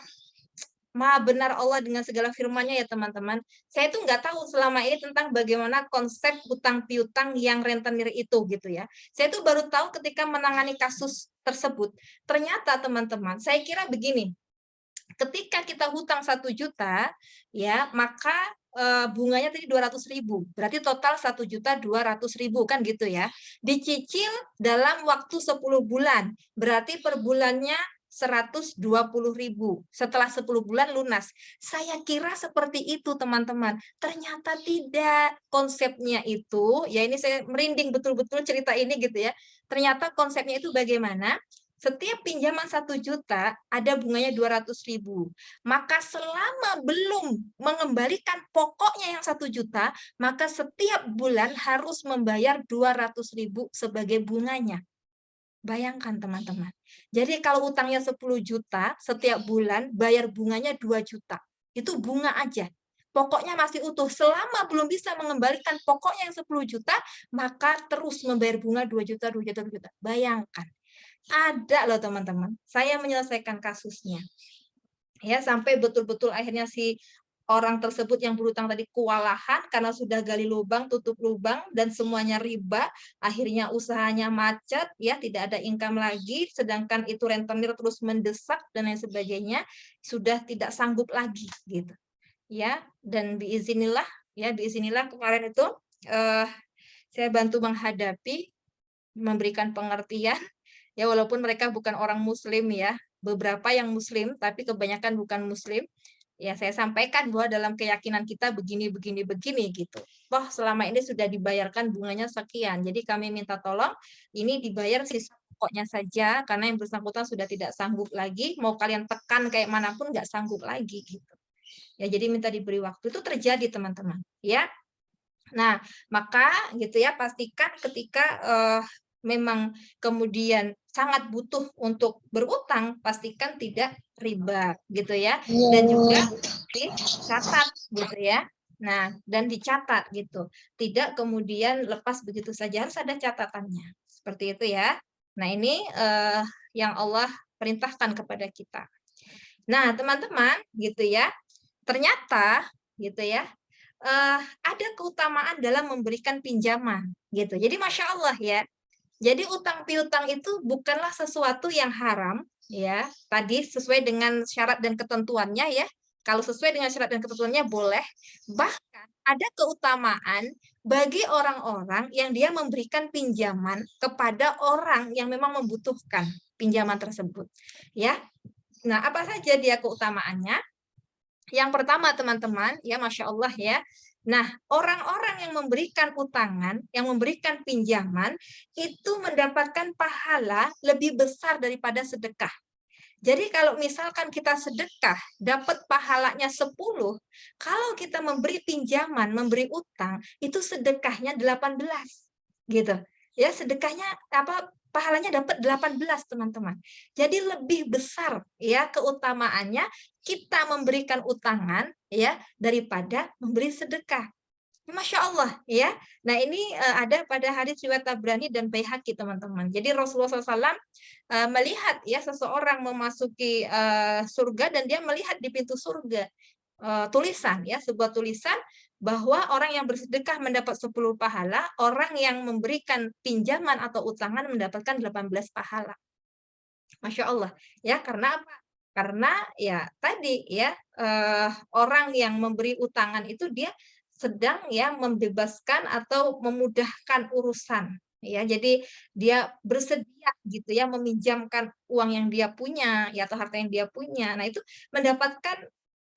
Maha benar Allah dengan segala firman-Nya, ya teman-teman. Saya itu nggak tahu selama ini tentang bagaimana konsep hutang piutang yang rentenir itu gitu ya. Saya itu baru tahu ketika menangani kasus tersebut. Ternyata, teman-teman, saya kira begini. Ketika kita hutang 1 juta, ya, maka bunganya tadi 200.000. Berarti total 1.200.000 kan gitu ya. Dicicil dalam waktu 10 bulan. Berarti per bulannya 120.000. Setelah 10 bulan lunas. Saya kira seperti itu, teman-teman. Ternyata tidak. Konsepnya itu, ya ini saya merinding betul-betul cerita ini gitu ya. Ternyata konsepnya itu bagaimana? Setiap pinjaman 1 juta ada bunganya 200.000. Maka selama belum mengembalikan pokoknya yang 1 juta, maka setiap bulan harus membayar 200.000 sebagai bunganya. Bayangkan, teman-teman. Jadi kalau utangnya 10 juta, setiap bulan bayar bunganya 2 juta. Itu bunga aja. Pokoknya masih utuh. Selama belum bisa mengembalikan pokoknya yang 10 juta, maka terus membayar bunga 2 juta, 2 juta, 2 juta. Bayangkan. Ada loh, teman-teman. Saya menyelesaikan kasusnya. Ya, sampai betul-betul akhirnya si orang tersebut yang berutang tadi kewalahan karena sudah gali lubang, tutup lubang, dan semuanya riba. Akhirnya usahanya macet, ya, tidak ada income lagi, sedangkan itu rentenir terus mendesak dan lain sebagainya, sudah tidak sanggup lagi gitu. Ya, dan biiznillah, ya, biiznillah kemarin itu saya bantu menghadapi, memberikan pengertian, ya, walaupun mereka bukan orang muslim, ya, beberapa yang muslim tapi kebanyakan bukan muslim. Ya, saya sampaikan bahwa dalam keyakinan kita begini gitu. Wah, selama ini sudah dibayarkan bunganya sekian. Jadi kami minta tolong ini dibayar sisa pokoknya saja karena yang bersangkutan sudah tidak sanggup lagi. Mau kalian tekan kayak manapun nggak sanggup lagi gitu. Ya, jadi minta diberi waktu. Itu terjadi, teman-teman, ya. Nah, maka gitu ya, pastikan ketika memang kemudian sangat butuh untuk berutang, pastikan tidak riba gitu ya. Dan juga dicatat gitu ya. Nah, dan dicatat gitu. Tidak kemudian lepas begitu saja, harus ada catatannya. Seperti itu ya. Nah, ini yang Allah perintahkan kepada kita. Nah, teman-teman gitu ya. Ternyata gitu ya, ada keutamaan dalam memberikan pinjaman gitu. Jadi Masya Allah ya. Jadi utang piutang itu bukanlah sesuatu yang haram ya. Tadi sesuai dengan syarat dan ketentuannya ya. Kalau sesuai dengan syarat dan ketentuannya boleh. Bahkan ada keutamaan bagi orang-orang yang dia memberikan pinjaman kepada orang yang memang membutuhkan pinjaman tersebut ya. Nah, apa saja dia keutamaannya? Yang pertama, teman-teman, ya Masya Allah ya. Nah, orang-orang yang memberikan utangan, yang memberikan pinjaman, itu mendapatkan pahala lebih besar daripada sedekah. Jadi kalau misalkan kita sedekah, dapat pahalanya 10, kalau kita memberi pinjaman, memberi utang, itu sedekahnya 18. Gitu. Ya, sedekahnya pahalanya dapat 18, teman-teman. Jadi lebih besar ya keutamaannya kita memberikan utangan ya daripada memberi sedekah. Masya Allah ya. Nah, ini ada pada hadis riwayat Tabrani dan Baihaqi, teman-teman. Jadi Rasulullah SAW melihat ya seseorang memasuki surga dan dia melihat di pintu surga tulisan ya, sebuah tulisan bahwa orang yang bersedekah mendapat 10 pahala, orang yang memberikan pinjaman atau utangan mendapatkan 18 pahala. Masya Allah ya, karena apa? Karena ya tadi ya orang yang memberi utangan itu dia sedang ya membebaskan atau memudahkan urusan ya. Jadi dia bersedia gitu ya meminjamkan uang yang dia punya ya atau harta yang dia punya. Nah, itu mendapatkan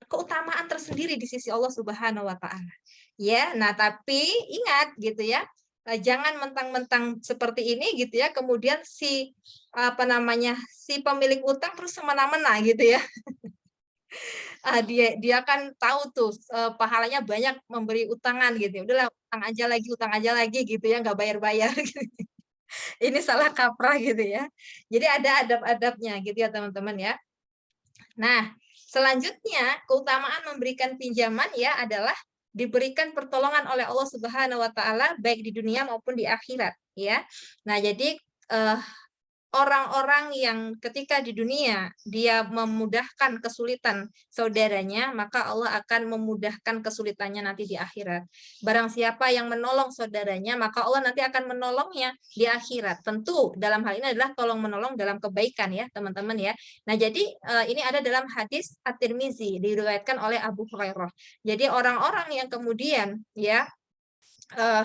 keutamaan tersendiri di sisi Allah Subhanahu wa taala. Ya, nah tapi ingat gitu ya, jangan mentang-mentang seperti ini gitu ya, kemudian si si pemilik utang terus semena-mena gitu ya. Dia kan tahu tuh pahalanya banyak memberi utangan gitu. Ya. Udahlah utang aja lagi gitu ya, nggak bayar-bayar gitu. Ini salah kaprah gitu ya. Jadi ada adab-adabnya gitu ya teman-teman ya. Nah, selanjutnya keutamaan memberikan pinjaman ya adalah diberikan pertolongan oleh Allah Subhanahu wa taala baik di dunia maupun di akhirat ya. Nah, jadi orang-orang yang ketika di dunia dia memudahkan kesulitan saudaranya, maka Allah akan memudahkan kesulitannya nanti di akhirat. Barang siapa yang menolong saudaranya, maka Allah nanti akan menolongnya di akhirat. Tentu dalam hal ini adalah tolong menolong dalam kebaikan ya, teman-teman ya. Nah, jadi ini ada dalam hadis At-Tirmizi diriwayatkan oleh Abu Hurairah. Jadi orang-orang yang kemudian ya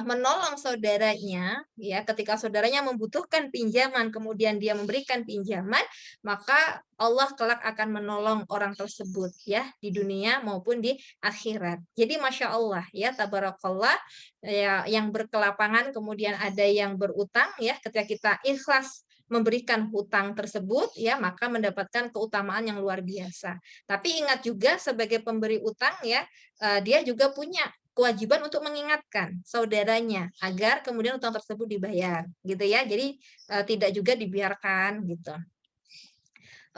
menolong saudaranya ya ketika saudaranya membutuhkan pinjaman kemudian dia memberikan pinjaman, maka Allah kelak akan menolong orang tersebut ya di dunia maupun di akhirat. Jadi Masya Allah ya, tabarakallah ya, yang berkelapangan kemudian ada yang berutang ya, ketika kita ikhlas memberikan hutang tersebut ya, maka mendapatkan keutamaan yang luar biasa. Tapi ingat juga sebagai pemberi utang ya, dia juga punya kewajiban untuk mengingatkan saudaranya agar kemudian utang tersebut dibayar gitu ya. Jadi tidak juga dibiarkan gitu.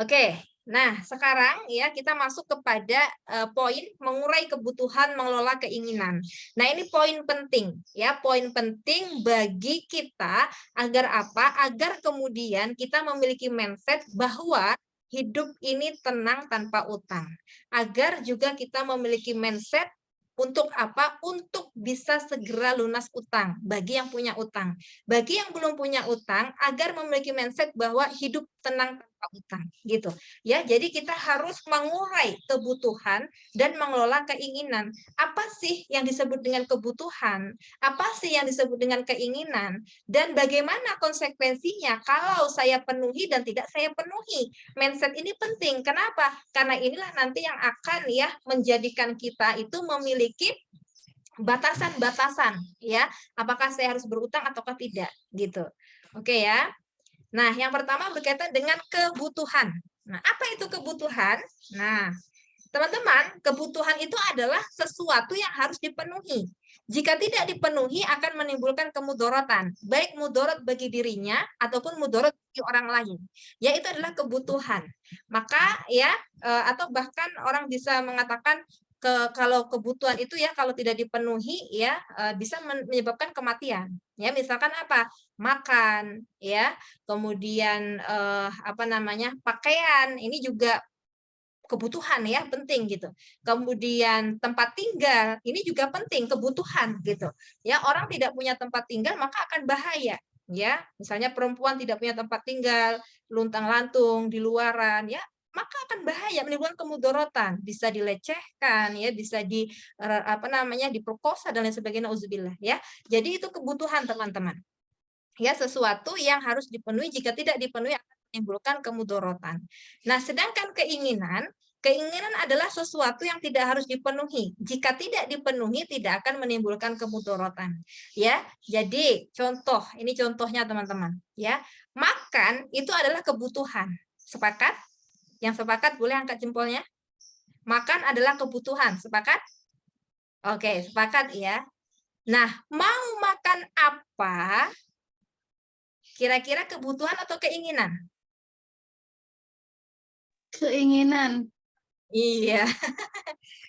Oke. Nah, sekarang ya kita masuk kepada poin mengurai kebutuhan mengelola keinginan. Nah, ini poin penting ya, poin penting bagi kita agar apa? Agar kemudian kita memiliki mindset bahwa hidup ini tenang tanpa utang. Agar juga kita memiliki mindset untuk apa? Untuk bisa segera lunas utang bagi yang punya utang. Bagi yang belum punya utang, agar memiliki mindset bahwa hidup tenang tanpa utang gitu ya. Jadi kita harus mengurai kebutuhan dan mengelola keinginan. Apa sih yang disebut dengan kebutuhan? Apa sih yang disebut dengan keinginan? Dan bagaimana konsekuensinya kalau saya penuhi dan tidak saya penuhi? Mindset ini penting. Kenapa? Karena inilah nanti yang akan ya menjadikan kita itu memiliki batasan-batasan ya, apakah saya harus berutang ataukah tidak gitu. Oke ya. Nah, yang pertama berkaitan dengan kebutuhan. Nah, apa itu kebutuhan? Nah, teman-teman, kebutuhan itu adalah sesuatu yang harus dipenuhi. Jika tidak dipenuhi akan menimbulkan kemudorotan, baik mudorot bagi dirinya ataupun mudorot bagi orang lain. Ya, itu adalah kebutuhan. Maka ya atau bahkan orang bisa mengatakan kalau kebutuhan itu ya kalau tidak dipenuhi ya bisa menyebabkan kematian. Ya, misalkan apa? Makan, ya. Kemudian apa namanya? Pakaian. Ini juga kebutuhan ya, penting gitu. Kemudian tempat tinggal, ini juga penting, kebutuhan gitu. Ya, orang tidak punya tempat tinggal maka akan bahaya. Ya, misalnya perempuan tidak punya tempat tinggal, luntang-lantung di luaran ya, maka akan bahaya, menimbulkan kemudorotan, bisa dilecehkan ya, bisa di apa namanya diperkosa dan lain sebagainya, auzubillah ya. Jadi itu kebutuhan teman-teman. Ya, sesuatu yang harus dipenuhi, jika tidak dipenuhi akan menimbulkan kemudorotan. Nah, sedangkan keinginan adalah sesuatu yang tidak harus dipenuhi. Jika tidak dipenuhi tidak akan menimbulkan kemudorotan. Ya, jadi contoh, ini contohnya teman-teman. Ya, makan itu adalah kebutuhan. Sepakat? Yang sepakat boleh angkat jempolnya. Makan adalah kebutuhan. Sepakat? Oke, sepakat ya. Nah, mau makan apa? Kira-kira kebutuhan atau keinginan? Keinginan. Iya,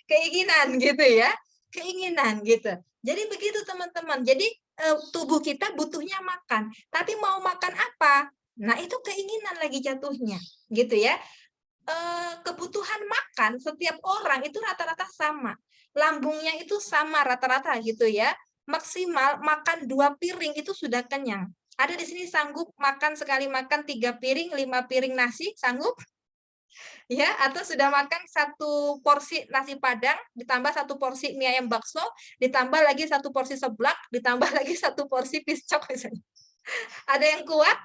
keinginan gitu ya. Keinginan gitu. Jadi begitu teman-teman. Jadi tubuh kita butuhnya makan. Tapi mau makan apa? Nah, itu keinginan lagi jatuhnya. Gitu ya. Kebutuhan makan setiap orang itu rata-rata sama. Lambungnya itu sama rata-rata gitu ya. Maksimal makan 2 piring itu sudah kenyang. Ada di sini sanggup makan sekali makan 3 piring, 5 piring nasi, sanggup? Ya, atau sudah makan 1 porsi nasi Padang, ditambah 1 porsi mie ayam bakso, ditambah lagi 1 porsi seblak, ditambah lagi 1 porsi piscok misalnya. Ada yang kuat?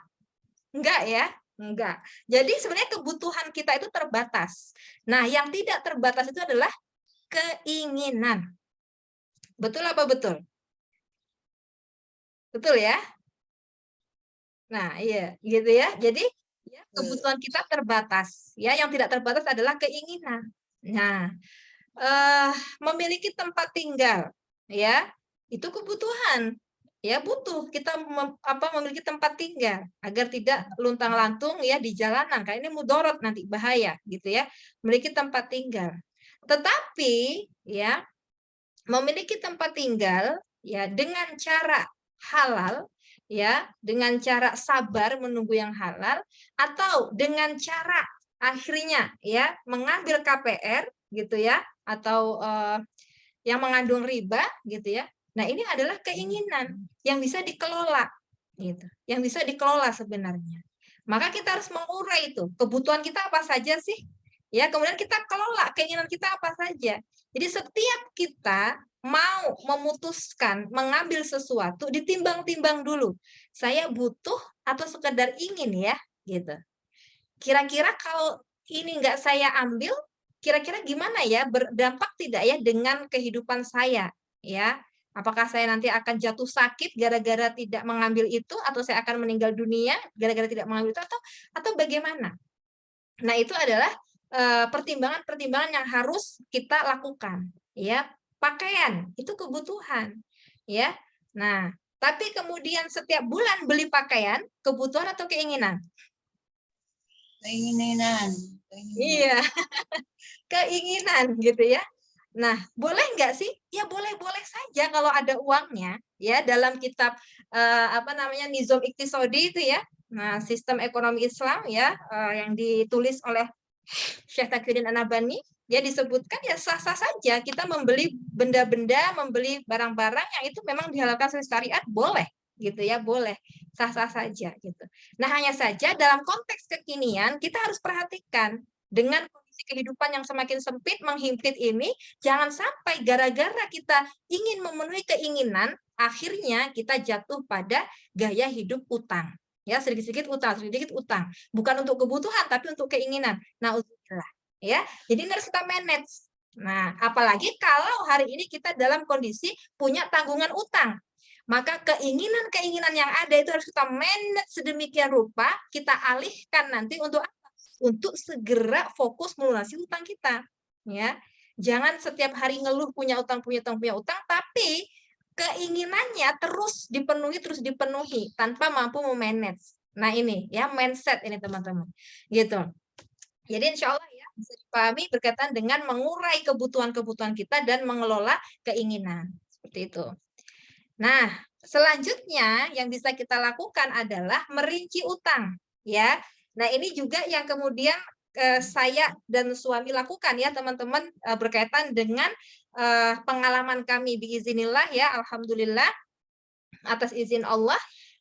Enggak ya? Enggak. Jadi sebenarnya kebutuhan kita itu terbatas. Nah, yang tidak terbatas itu adalah keinginan. Betul apa betul? Betul ya? Nah, iya, gitu ya. Jadi ya, kebutuhan kita terbatas. Ya, yang tidak terbatas adalah keinginan. Nah, memiliki tempat tinggal, ya, itu kebutuhan. Ya, butuh kita memiliki tempat tinggal agar tidak luntang-lantung ya di jalanan. Karena ini mudorot nanti bahaya gitu ya. Memiliki tempat tinggal. Tetapi ya, memiliki tempat tinggal ya dengan cara halal ya, dengan cara sabar menunggu yang halal atau dengan cara akhirnya ya mengambil KPR gitu ya atau yang mengandung riba gitu ya. Nah, ini adalah keinginan yang bisa dikelola gitu. Yang bisa dikelola sebenarnya. Maka kita harus mengurai itu. Kebutuhan kita apa saja sih? Ya, kemudian kita kelola keinginan kita apa saja. Jadi setiap kita mau memutuskan mengambil sesuatu ditimbang-timbang dulu. Saya butuh atau sekedar ingin ya, gitu. Kira-kira kalau ini enggak saya ambil, kira-kira gimana ya, berdampak tidak ya dengan kehidupan saya, ya? Apakah saya nanti akan jatuh sakit gara-gara tidak mengambil itu, atau saya akan meninggal dunia gara-gara tidak mengambil itu, atau bagaimana? Nah, itu adalah pertimbangan-pertimbangan yang harus kita lakukan, ya. Pakaian itu kebutuhan, ya. Nah, tapi kemudian setiap bulan beli pakaian, kebutuhan atau keinginan? Keinginan. Iya, keinginan gitu ya. Nah, boleh nggak sih? Ya boleh-boleh saja kalau ada uangnya, ya dalam kitab apa namanya Nizam Iqtisadi itu ya. Nah, sistem ekonomi Islam ya yang ditulis oleh Syekh Taqiyuddin An-Nabhani, ya disebutkan ya sah-sah saja kita membeli benda-benda, membeli barang-barang yang itu memang dihalalkan sesuai syariat boleh gitu ya, boleh, sah-sah saja gitu. Nah, hanya saja dalam konteks kekinian kita harus perhatikan dengan kondisi kehidupan yang semakin sempit, menghimpit ini, jangan sampai gara-gara kita ingin memenuhi keinginan, akhirnya kita jatuh pada gaya hidup utang. Ya, sedikit-sedikit utang, sedikit utang. Bukan untuk kebutuhan, tapi untuk keinginan. Nauzubillah. Ya, jadi ini harus kita manage. Nah, apalagi kalau hari ini kita dalam kondisi punya tanggungan utang. Maka keinginan-keinginan yang ada itu harus kita manage sedemikian rupa, kita alihkan nanti untuk apa? Untuk segera fokus melunasi utang kita. Ya, jangan setiap hari ngeluh punya utang, punya utang, tapi keinginannya terus dipenuhi tanpa mampu memanage. Nah ini ya mindset ini teman-teman, gitu. Jadi insya Allah ya bisa dipahami berkaitan dengan mengurai kebutuhan-kebutuhan kita dan mengelola keinginan seperti itu. Nah selanjutnya yang bisa kita lakukan adalah merinci utang, ya. Nah ini juga yang kemudian saya dan suami lakukan ya teman-teman berkaitan dengan pengalaman kami biiznillah ya, alhamdulillah atas izin Allah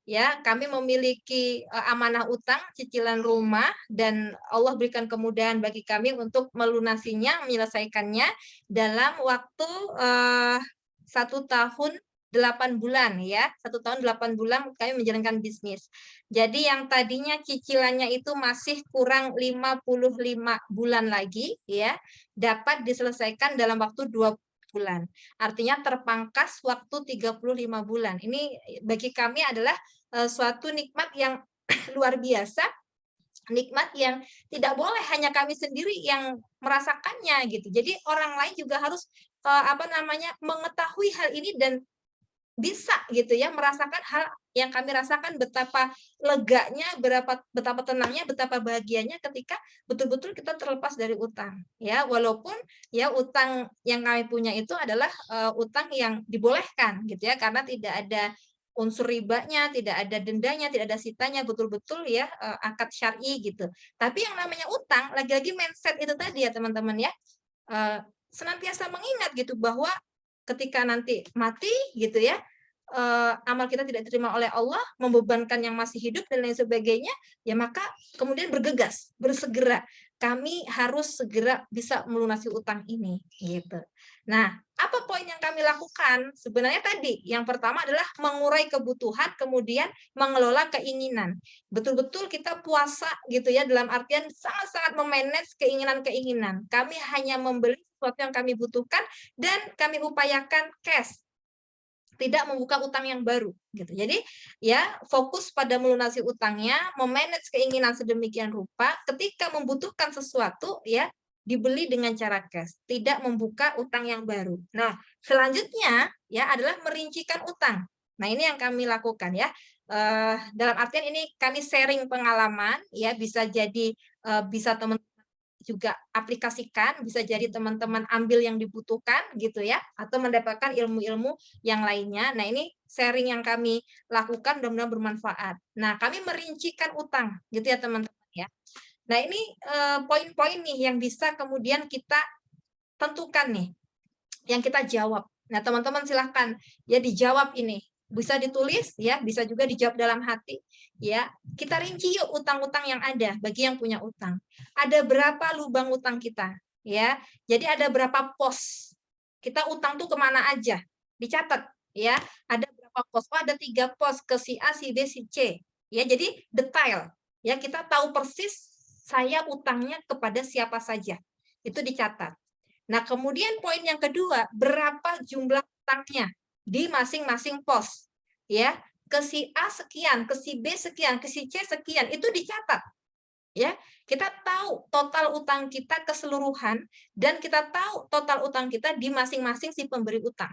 ya kami memiliki amanah utang cicilan rumah dan Allah berikan kemudahan bagi kami untuk melunasinya, menyelesaikannya dalam waktu 1 tahun 8 bulan ya, 1 tahun 8 bulan kami menjalankan bisnis. Jadi yang tadinya cicilannya itu masih kurang 55 bulan lagi ya, dapat diselesaikan dalam waktu 20 bulan. Artinya terpangkas waktu 35 bulan. Ini bagi kami adalah suatu nikmat yang luar biasa, nikmat yang tidak boleh hanya kami sendiri yang merasakannya gitu. Jadi orang lain juga harus mengetahui hal ini dan bisa gitu ya merasakan hal yang kami rasakan, betapa leganya, betapa tenangnya, betapa bahagianya ketika betul-betul kita terlepas dari utang ya, walaupun ya utang yang kami punya itu adalah utang yang dibolehkan gitu ya, karena tidak ada unsur ribanya, tidak ada dendanya, tidak ada sitanya, betul-betul ya akad syar'i gitu. Tapi yang namanya utang lagi-lagi mindset itu tadi ya teman-teman ya, senantiasa mengingat gitu bahwa ketika nanti mati gitu ya, amal kita tidak diterima oleh Allah, membebankan yang masih hidup dan lain sebagainya, ya maka kemudian bergegas, bersegera. Kami harus segera bisa melunasi utang ini, gitu. Nah, apa poin yang kami lakukan? Sebenarnya tadi, yang pertama adalah mengurai kebutuhan, kemudian mengelola keinginan. Betul-betul kita puasa gitu ya, dalam artian sangat-sangat memanage keinginan-keinginan. Kami hanya membeli sesuatu yang kami butuhkan dan kami upayakan cash, tidak membuka utang yang baru gitu. Jadi ya fokus pada melunasi utangnya, memanage keinginan sedemikian rupa, ketika membutuhkan sesuatu ya dibeli dengan cara cash, tidak membuka utang yang baru. Nah, selanjutnya ya adalah merincikan utang. Nah, ini yang kami lakukan ya. Dalam artian ini kami sharing pengalaman ya, bisa jadi bisa teman juga aplikasikan, bisa jadi teman-teman ambil yang dibutuhkan gitu ya, atau mendapatkan ilmu-ilmu yang lainnya. Nah, ini sharing yang kami lakukan mudah-mudahan bermanfaat. Nah, kami merincikan utang gitu ya teman-teman ya. Nah, ini poin-poin nih yang bisa kemudian kita tentukan nih, yang kita jawab. Nah, teman-teman silahkan ya dijawab ini. Bisa ditulis ya, bisa juga dijawab dalam hati ya. Kita rinci yuk utang-utang yang ada bagi yang punya utang. Ada berapa lubang utang kita ya. Jadi ada berapa pos. Kita utang tuh kemana aja. Dicatat ya. Ada berapa pos? Oh, ada 3 pos, ke si A, si B, si C. Ya, jadi detail. Ya, kita tahu persis saya utangnya kepada siapa saja. Itu dicatat. Nah, kemudian poin yang kedua, berapa jumlah utangnya di masing-masing pos. Ya, ke si A sekian, ke si B sekian, ke si C sekian, itu dicatat. Ya, kita tahu total utang kita keseluruhan dan kita tahu total utang kita di masing-masing si pemberi utang.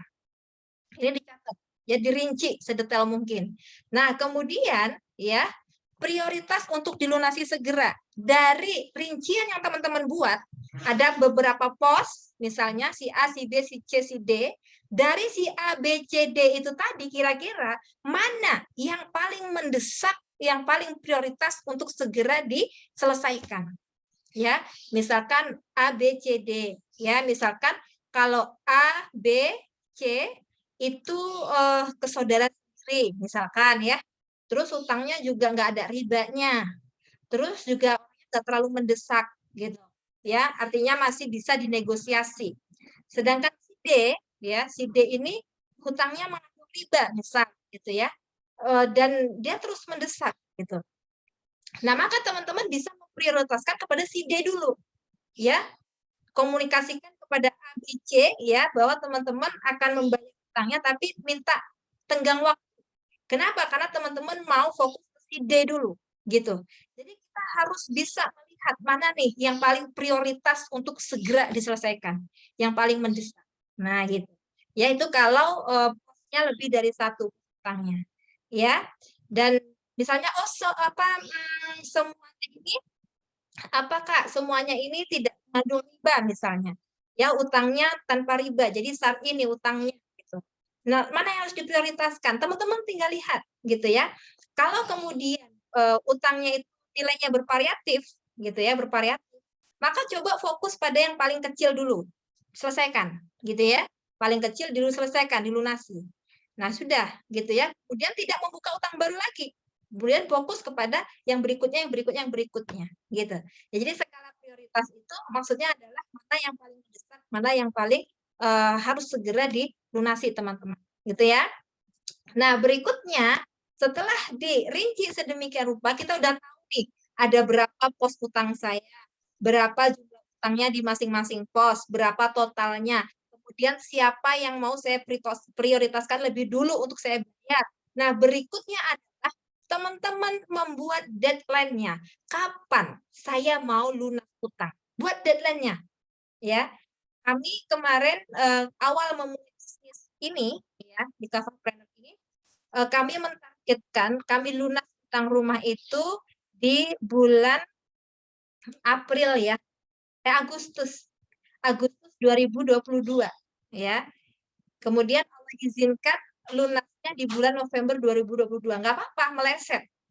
Ini dicatat, ya dirinci sedetail mungkin. Nah, kemudian ya prioritas untuk dilunasi segera. Dari rincian yang teman-teman buat, ada beberapa pos, misalnya si A, si B, si C, si D. Dari si A, B, C, D itu tadi kira-kira mana yang paling mendesak, yang paling prioritas untuk segera diselesaikan. Ya, misalkan A, B, C, D. Ya, misalkan kalau A, B, C itu ke saudara istri, misalkan ya. Terus utangnya juga nggak ada ribanya. Terus juga nggak terlalu mendesak gitu. Ya, artinya masih bisa dinegosiasi. Sedangkan si D, ya, si D ini hutangnya mengandung riba, misal gitu ya. Dan dia terus mendesak gitu. Nah, maka teman-teman bisa memprioritaskan kepada si D dulu, ya. Komunikasikan kepada A, B, C, ya, bahwa teman-teman akan membayar hutangnya, tapi minta tenggang waktu. Kenapa? Karena teman-teman mau fokus ke si D dulu, gitu. Jadi kita harus bisa melihat mana nih yang paling prioritas untuk segera diselesaikan, yang paling mendesak. Nah, gitu. Ya, itu kalau posnya lebih dari satu hutangnya, ya. Dan misalnya, semuanya ini apakah semuanya ini tidak mengandung riba misalnya, ya utangnya tanpa riba, jadi saat ini utangnya gitu. Nah, mana yang harus diprioritaskan? Teman-teman tinggal lihat gitu ya. Kalau kemudian utangnya itu nilainya bervariatif gitu ya, bervariatif, maka coba fokus pada yang paling kecil dulu, selesaikan gitu ya. Paling kecil dulu selesaikan, dilunasi. Nah, sudah gitu ya. Kemudian tidak membuka utang baru lagi. Kemudian fokus kepada yang berikutnya, yang berikutnya, yang berikutnya, gitu. Ya, jadi skala prioritas itu maksudnya adalah mana yang paling mendesak, mana yang paling harus segera dilunasi, teman-teman, gitu ya. Nah, berikutnya setelah dirinci sedemikian rupa, kita udah tahu nih ada berapa pos utang saya, berapa jumlah utangnya di masing-masing pos, berapa totalnya. Kemudian siapa yang mau saya prioritaskan lebih dulu untuk saya bayar. Nah, berikutnya adalah teman-teman membuat deadline-nya. Kapan saya mau lunas utang? Buat deadline-nya, ya. Kami kemarin awal memulai bisnis ini, ya, di Coverpreneur ini, kami mentargetkan kami lunas utang rumah itu di bulan April ya, Agustus 2022 ya. Kemudian Allah izinkan lunasnya di bulan November 2022. Nggak apa-apa,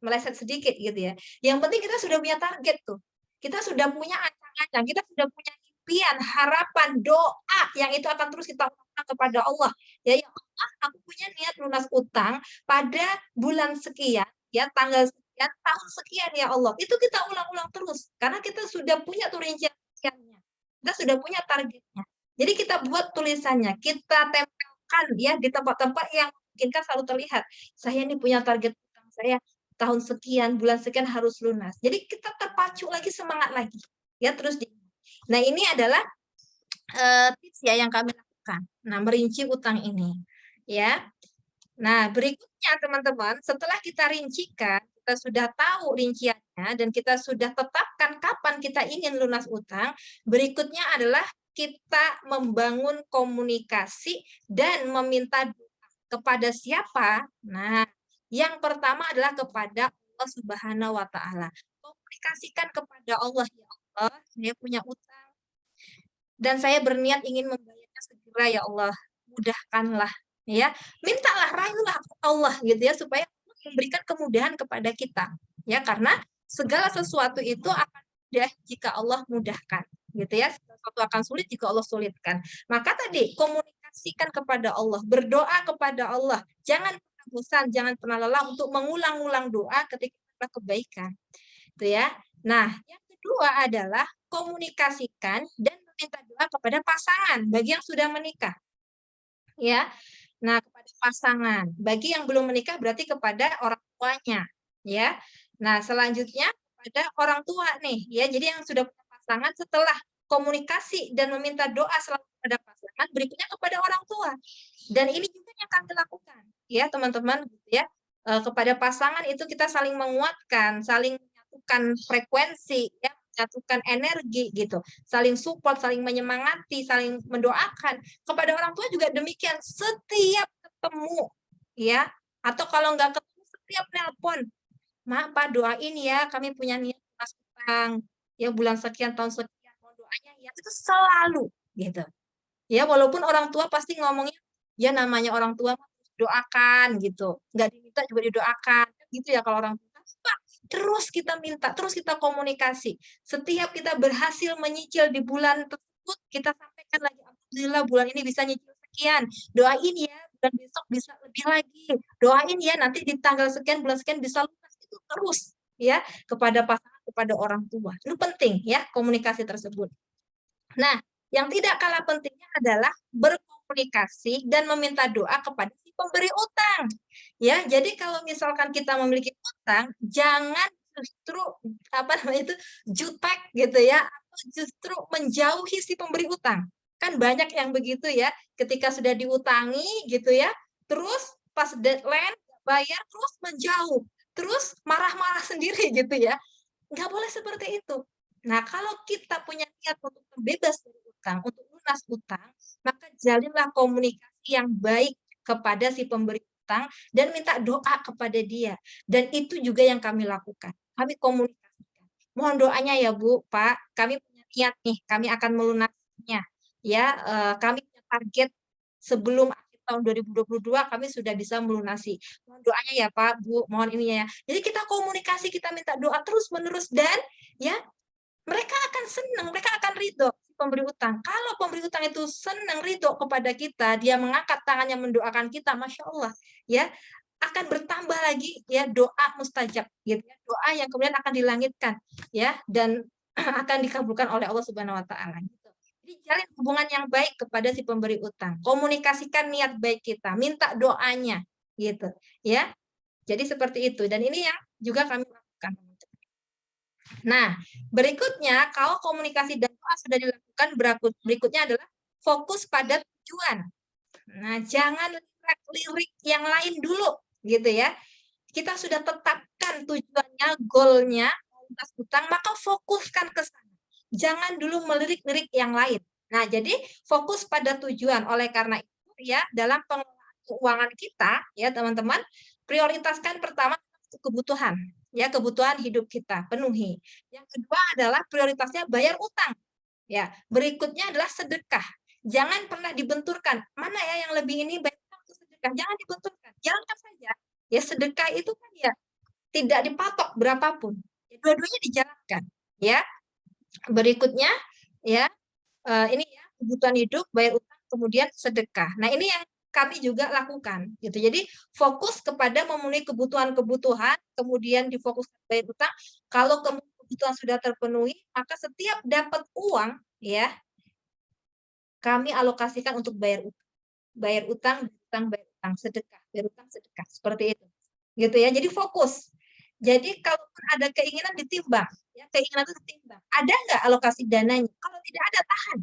meleset sedikit gitu ya. Yang penting kita sudah punya target tuh. Kita sudah punya ancang-ancang, kita sudah punya impian, harapan, doa yang itu akan terus kita ulang kepada Allah. Ya, ya Allah, aku punya niat lunas utang pada bulan sekian, ya tanggal sekian, tahun sekian ya Allah. Itu kita ulang-ulang terus karena kita sudah punya tuh rinciannya. Kita sudah punya targetnya. Jadi kita buat tulisannya, kita tempelkan ya di tempat-tempat yang memungkinkan selalu terlihat. Saya ini punya target utang saya tahun sekian, bulan sekian harus lunas. Jadi kita terpacu lagi, semangat lagi. Ya, terus Nah, ini adalah tips ya yang kami lakukan. Nah, merinci utang ini. Ya. Nah, berikutnya teman-teman, setelah kita rincikan, kita sudah tahu rinciannya dan kita sudah tetapkan kapan kita ingin lunas utang, berikutnya adalah kita membangun komunikasi dan meminta doa kepada siapa? Nah, yang pertama adalah kepada Allah Subhanahu wa taala. Komunikasikan kepada Allah, ya Allah, saya punya utang dan saya berniat ingin membayarnya segera ya Allah. Mudahkanlah ya. Mintalah, rayulah Allah gitu ya supaya memberikan kemudahan kepada kita. Ya, karena segala sesuatu itu akan mudah jika Allah mudahkan, gitu ya. Sesuatu akan sulit jika Allah sulitkan. Maka tadi komunikasikan kepada Allah, berdoa kepada Allah. Jangan pernah bosan, jangan pernah lelah untuk mengulang-ulang doa ketika kita kebaikan. Itu ya. Nah, yang kedua adalah komunikasikan dan meminta doa kepada pasangan bagi yang sudah menikah. Ya. Nah, kepada pasangan. Bagi yang belum menikah berarti kepada orang tuanya, ya. Nah, selanjutnya kepada orang tua nih, ya. Jadi yang sudah punya pasangan setelah komunikasi dan meminta doa selalu kepada pasangan, berikutnya kepada orang tua. Dan ini juga yang kami lakukan, ya, teman-teman, gitu ya. Kepada pasangan itu kita saling menguatkan, saling menyatukan frekuensi, ya, menyatukan energi gitu, saling support, saling menyemangati, saling mendoakan. Kepada orang tua juga demikian, setiap ketemu ya, atau kalau nggak ketemu setiap nelpon, "Maaf Pak, doain ya, kami punya niat lunas utang, ya bulan sekian, tahun sekian, mohon doanya ya." Itu selalu gitu. Ya, walaupun orang tua pasti ngomongnya, ya namanya orang tua doakan gitu, nggak diminta juga didoakan, gitu ya kalau orang tua. Terus kita minta, terus kita komunikasi. Setiap kita berhasil menyicil di bulan tersebut, kita sampaikan lagi, alhamdulillah bulan ini bisa nyicil sekian, doain ya bulan besok bisa lebih lagi, doain ya nanti di tanggal sekian bulan sekian bisa lunas. Itu terus ya kepada pasangan, kepada orang tua. Itu penting ya komunikasi tersebut. Nah, yang tidak kalah pentingnya adalah berkomunikasi dan meminta doa kepada si pemberi utang. Ya, jadi kalau misalkan kita memiliki utang, jangan justru apa namanya itu jutek gitu ya, atau justru menjauhi si pemberi utang. Kan banyak yang begitu ya, ketika sudah diutangi gitu ya, terus pas deadline bayar terus menjauh, terus marah-marah sendiri gitu ya. Nggak boleh seperti itu. Nah, kalau kita punya niat untuk terbebas dari utang, untuk lunas utang, maka jalinlah komunikasi yang baik kepada si pemberi utang dan minta doa kepada dia. Dan itu juga yang kami lakukan. Kami komunikasikan. Mohon doanya ya Bu, Pak, kami punya niat nih, kami akan melunasinya. Ya, kami punya target sebelum akhir tahun 2022 kami sudah bisa melunasi. Mohon doanya ya Pak, Bu, mohon ininya ya. Jadi kita komunikasi, kita minta doa terus-menerus dan ya mereka akan senang, mereka akan ridho si pemberi utang. Kalau pemberi utang itu senang ridho kepada kita, dia mengangkat tangannya mendoakan kita, masya Allah, ya akan bertambah lagi ya doa mustajab, gitu ya, doa yang kemudian akan dilangitkan, ya dan akan dikabulkan oleh Allah Subhanahu Wa Taala. Gitu. Jadi jalin hubungan yang baik kepada si pemberi utang, komunikasikan niat baik kita, minta doanya, gitu, ya. Jadi seperti itu dan ini yang juga kami lakukan. Nah, berikutnya kalau komunikasi dan doa sudah dilakukan, berikutnya adalah fokus pada tujuan. Nah, jangan lirik yang lain dulu, gitu ya. Kita sudah tetapkan tujuannya, goalnya, lintas utang, maka fokuskan ke sana. Jangan dulu melirik-lirik yang lain. Nah, jadi fokus pada tujuan. Oleh karena itu, ya dalam pengelolaan keuangan kita, ya teman-teman, prioritaskan pertama kebutuhan, ya kebutuhan hidup kita penuhi. Yang kedua adalah prioritasnya bayar utang. Ya, berikutnya adalah sedekah. Jangan pernah dibenturkan. Mana ya yang lebih ini bayar utang atau sedekah? Jangan dibenturkan. Jalankan saja. Ya sedekah itu kan ya tidak dipatok berapapun. Ya, dua-duanya dijalankan. Ya, berikutnya ya ini ya kebutuhan hidup, bayar utang, kemudian sedekah. Nah ini yang kami juga lakukan gitu. Jadi fokus kepada memenuhi kebutuhan-kebutuhan, kemudian difokuskan bayar utang. Kalau kebutuhan sudah terpenuhi, maka setiap dapat uang ya kami alokasikan untuk bayar utang. Bayar utang, bayar utang, sedekah, bayar utang, sedekah. Seperti itu. Gitu ya. Jadi fokus. Jadi kalaupun ada keinginan ditimbang, ya keinginan itu ditimbang. Ada nggak alokasi dananya? Kalau tidak ada tahan,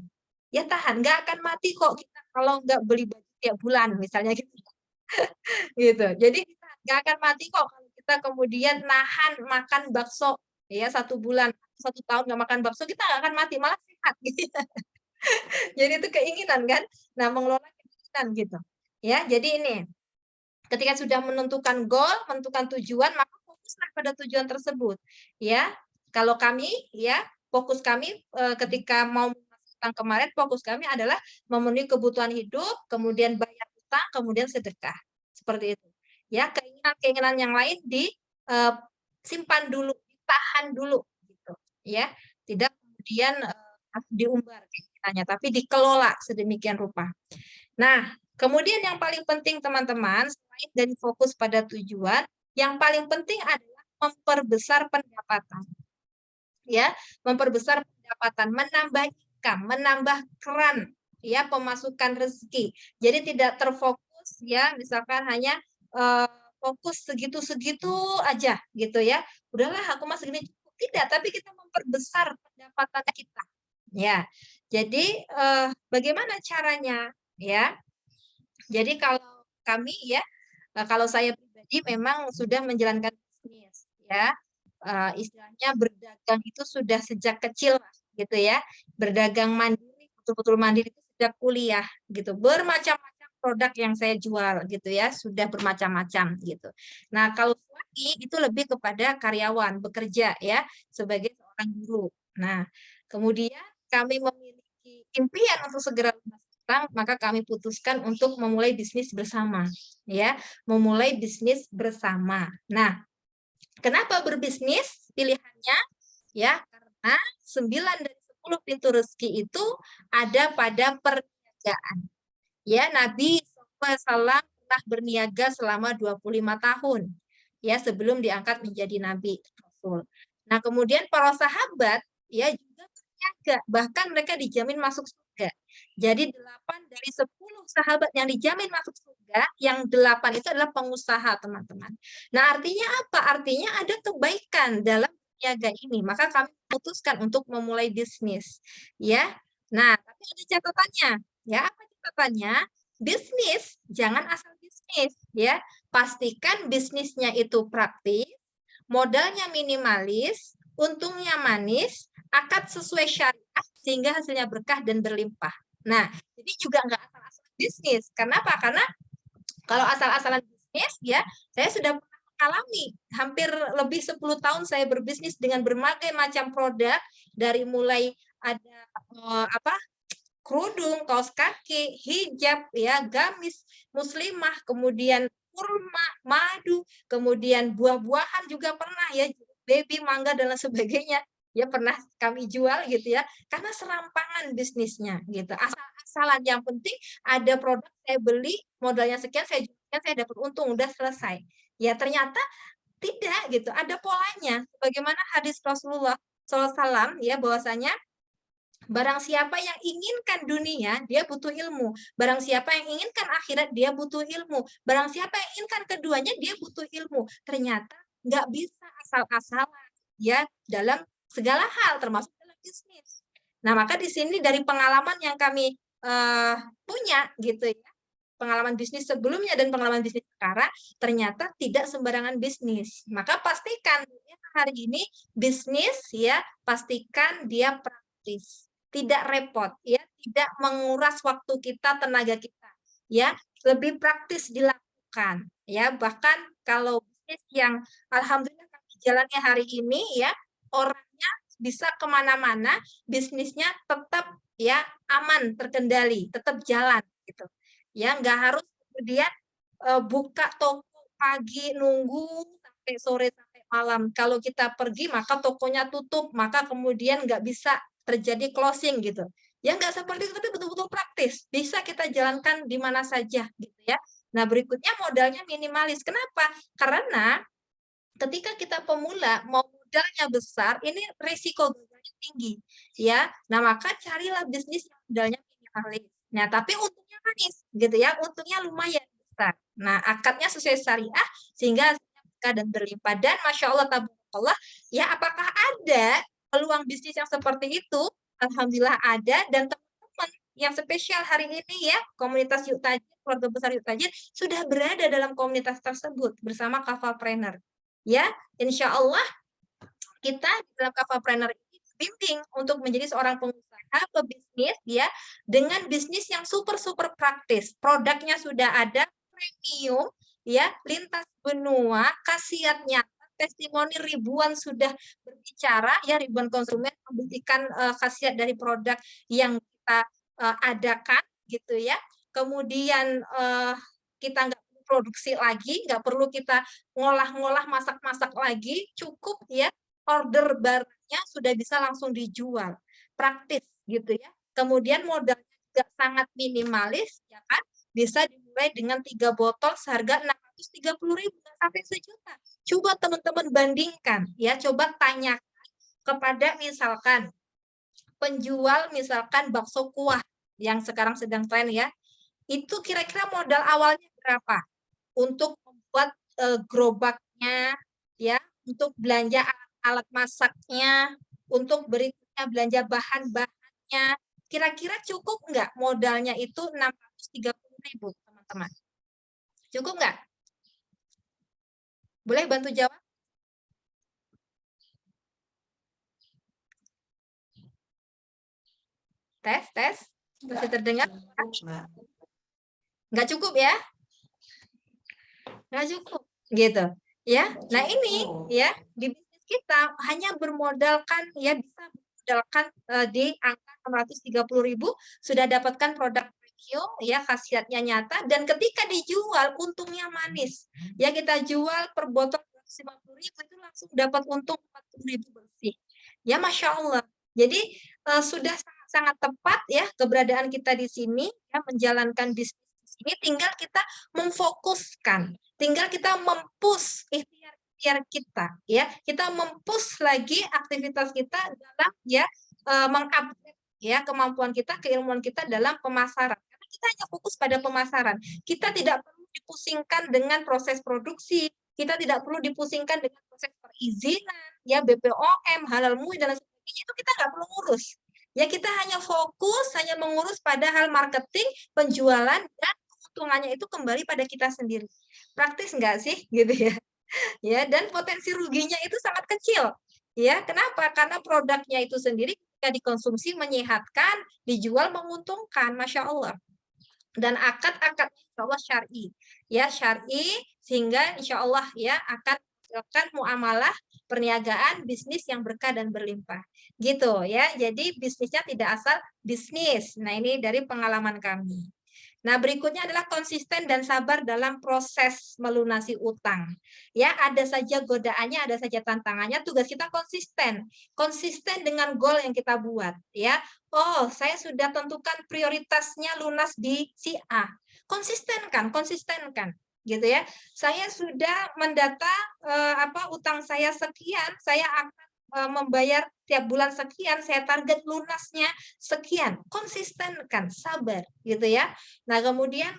ya tahan. Nggak akan mati kok kita kalau nggak beli baju tiap bulan, misalnya gitu. Gitu. Jadi kita nggak akan mati kok kalau kita kemudian nahan makan bakso, ya 1 bulan, 1 tahun nggak makan bakso, kita nggak akan mati, malah sehat. Gitu. Jadi itu keinginan kan. Nah mengelola keinginan gitu. Ya, jadi ini ketika sudah menentukan goal, menentukan tujuan, maka fokuslah pada tujuan tersebut. Ya, kalau kami, ya fokus kami ketika mau utang kemarin, fokus kami adalah memenuhi kebutuhan hidup, kemudian bayar utang, kemudian sedekah. Seperti itu. Ya, keinginan-keinginan yang lain disimpan dulu, ditahan dulu, gitu. Ya, tidak kemudian diumbar keinginannya, tapi dikelola sedemikian rupa. Nah, kemudian yang paling penting teman-teman, selain dari fokus pada tujuan, yang paling penting adalah memperbesar pendapatan. Ya, memperbesar pendapatan, menambah income, menambah keran ya pemasukan rezeki. Jadi tidak terfokus ya, misalkan hanya fokus segitu-segitu aja gitu ya. Udahlah aku mah segini cukup. Tidak, tapi kita memperbesar pendapatan kita. Ya. Jadi bagaimana caranya ya? Jadi kalau kami ya, kalau saya pribadi memang sudah menjalankan bisnis ya, istilahnya berdagang itu sudah sejak kecil gitu ya, berdagang mandiri, betul-betul mandiri itu sejak kuliah gitu, bermacam-macam produk yang saya jual gitu ya, sudah bermacam-macam gitu. Nah kalau suami itu lebih kepada karyawan, bekerja ya, sebagai seorang guru. Nah kemudian kami memiliki impian untuk segera maka kami putuskan untuk memulai bisnis bersama ya, memulai bisnis bersama. Nah, kenapa berbisnis? Pilihannya ya karena 9 dari 10 pintu rezeki itu ada pada perniagaan. Ya, Nabi SAW pernah berniaga selama 25 tahun ya sebelum diangkat menjadi nabi rasul. Nah, kemudian para sahabat ya juga berniaga, bahkan mereka dijamin masuk surga. Jadi 8 dari 10 sahabat yang dijamin masuk surga, yang 8 itu adalah pengusaha, teman-teman. Nah, artinya apa? Artinya ada kebaikan dalam berniaga ini. Maka kami memutuskan untuk memulai bisnis, ya. Nah, tapi ada catatannya, ya. Apa catatannya? Bisnis jangan asal bisnis, ya. Pastikan bisnisnya itu praktis, modalnya minimalis, untungnya manis, akad sesuai syariah sehingga hasilnya berkah dan berlimpah. Nah, jadi juga nggak asal-asalan bisnis. Kenapa? Karena kalau asal-asalan bisnis, ya, saya sudah pernah mengalami hampir lebih 10 tahun saya berbisnis dengan berbagai macam produk, dari mulai ada apa kerudung, kaos kaki, hijab, ya, gamis muslimah, kemudian kurma, madu, kemudian buah-buahan juga pernah ya, baby, mangga dan lain sebagainya. Ya pernah kami jual gitu ya, karena serampangan bisnisnya gitu. Asal-asalan, yang penting ada produk saya beli, modalnya sekian, saya jualkan, saya dapat untung, udah selesai. Ya ternyata tidak gitu, ada polanya. Bagaimana hadis Rasulullah SAW ya, bahwasanya barang siapa yang inginkan dunia, dia butuh ilmu. Barang siapa yang inginkan akhirat, dia butuh ilmu. Barang siapa yang inginkan keduanya, dia butuh ilmu. Ternyata nggak bisa asal-asalan ya dalam segala hal, termasuk dalam bisnis. Nah, maka di sini dari pengalaman yang kami punya gitu ya, pengalaman bisnis sebelumnya dan pengalaman bisnis sekarang, ternyata tidak sembarangan bisnis. Maka pastikan ya, hari ini bisnis ya, pastikan dia praktis, tidak repot ya, tidak menguras waktu kita, tenaga kita ya, lebih praktis dilakukan ya. Bahkan kalau bisnis yang alhamdulillah kami jalannya hari ini ya, orangnya bisa kemana-mana, bisnisnya tetap ya aman, terkendali, tetap jalan gitu ya, nggak harus kemudian buka toko pagi nunggu sampai sore sampai malam. Kalau kita pergi maka tokonya tutup, maka kemudian nggak bisa terjadi closing gitu. Ya nggak seperti itu, tapi betul-betul praktis. Bisa kita jalankan di mana saja gitu ya. Nah, berikutnya modalnya minimalis. Kenapa? Karena ketika kita pemula mau modalnya besar, ini risiko gagalnya tinggi ya. Nah, maka carilah bisnis yang modalnya minimalis. Nah, tapi untungnya manis gitu ya, untungnya lumayan besar. Nah, akadnya sesuai syariah sehingga hasilnya berkah dan berlimpah. Dan masya Allah, tabarakallah, ya, apakah ada peluang bisnis yang seperti itu? Alhamdulillah ada. Dan teman-teman yang spesial hari ini ya, komunitas Yuk Tajir, keluarga besar Yuk Tajir, sudah berada dalam komunitas tersebut bersama Kafalpreneur. Ya, insya Allah kita dalam Kafalpreneur ini bimbing untuk menjadi seorang pengusaha, pebisnis ya, dengan bisnis yang super praktis. Produknya sudah ada, premium ya, lintas benua, khasiat nyata, testimoni ribuan sudah berbicara ya, ribuan konsumen membuktikan khasiat dari produk yang kita adakan gitu ya. Kemudian kita nggak produksi lagi, nggak perlu kita ngolah-ngolah, masak-masak lagi, cukup ya order barangnya sudah bisa langsung dijual, praktis gitu ya. Kemudian modalnya juga sangat minimalis, ya kan? Bisa dimulai dengan 3 botol seharga 630.000 sampai 1 juta. Coba teman-teman bandingkan, ya, coba tanyakan kepada misalkan penjual misalkan bakso kuah yang sekarang sedang tren ya, itu kira-kira modal awalnya berapa untuk membuat gerobaknya ya, untuk belanja alat masaknya, untuk berikutnya belanja bahan-bahannya. Kira-kira cukup nggak modalnya itu 630.000, teman-teman? Cukup nggak? Boleh bantu jawab? Tes. Masih terdengar? Nggak cukup ya? Nggak cukup, gitu. Ya, nah ini ya di bisnis kita hanya bermodalkan ya, bisa bermodalkan di angka 630.000 sudah dapatkan produk premium ya, khasiatnya nyata, dan ketika dijual untungnya manis ya. Kita jual per botol 250.000 itu langsung dapat untung 40.000 bersih ya, masya Allah. Jadi sudah sangat sangat tepat ya keberadaan kita di sini ya menjalankan bisnis di sini, tinggal kita memfokuskan, tinggal kita mempush ikhtiar kita ya. Kita mempush lagi aktivitas kita dalam ya mengupgrade ya kemampuan kita, keilmuan kita dalam pemasaran. Karena kita hanya fokus pada pemasaran. Kita tidak perlu dipusingkan dengan proses produksi, kita tidak perlu dipusingkan dengan proses perizinan, ya BPOM, halal MUI dan sebagainya, itu kita nggak perlu ngurus. Ya kita hanya fokus, hanya mengurus pada hal marketing, penjualan, dan keuntungannya itu kembali pada kita sendiri. Praktis nggak sih, gitu ya? Ya, dan potensi ruginya itu sangat kecil. Ya, kenapa? Karena produknya itu sendiri ketika dikonsumsi menyehatkan, dijual menguntungkan, Masya Allah. Dan akad-akad insya Allah syar'i, ya syar'i sehingga insya Allah ya akan melakukan muamalah perniagaan bisnis yang berkah dan berlimpah, gitu ya. Jadi bisnisnya tidak asal bisnis. Nah ini dari pengalaman kami. Nah, berikutnya adalah konsisten dan sabar dalam proses melunasi utang. Ya, ada saja godaannya, ada saja tantangannya, tugas kita konsisten. Konsisten dengan goal yang kita buat, ya. Oh, saya sudah tentukan prioritasnya lunas di si A. Konsistenkan, konsistenkan gitu ya. Saya sudah mendata utang saya sekian, saya akan membayar tiap bulan sekian, saya target lunasnya sekian, konsistenkan, sabar gitu ya. Nah, kemudian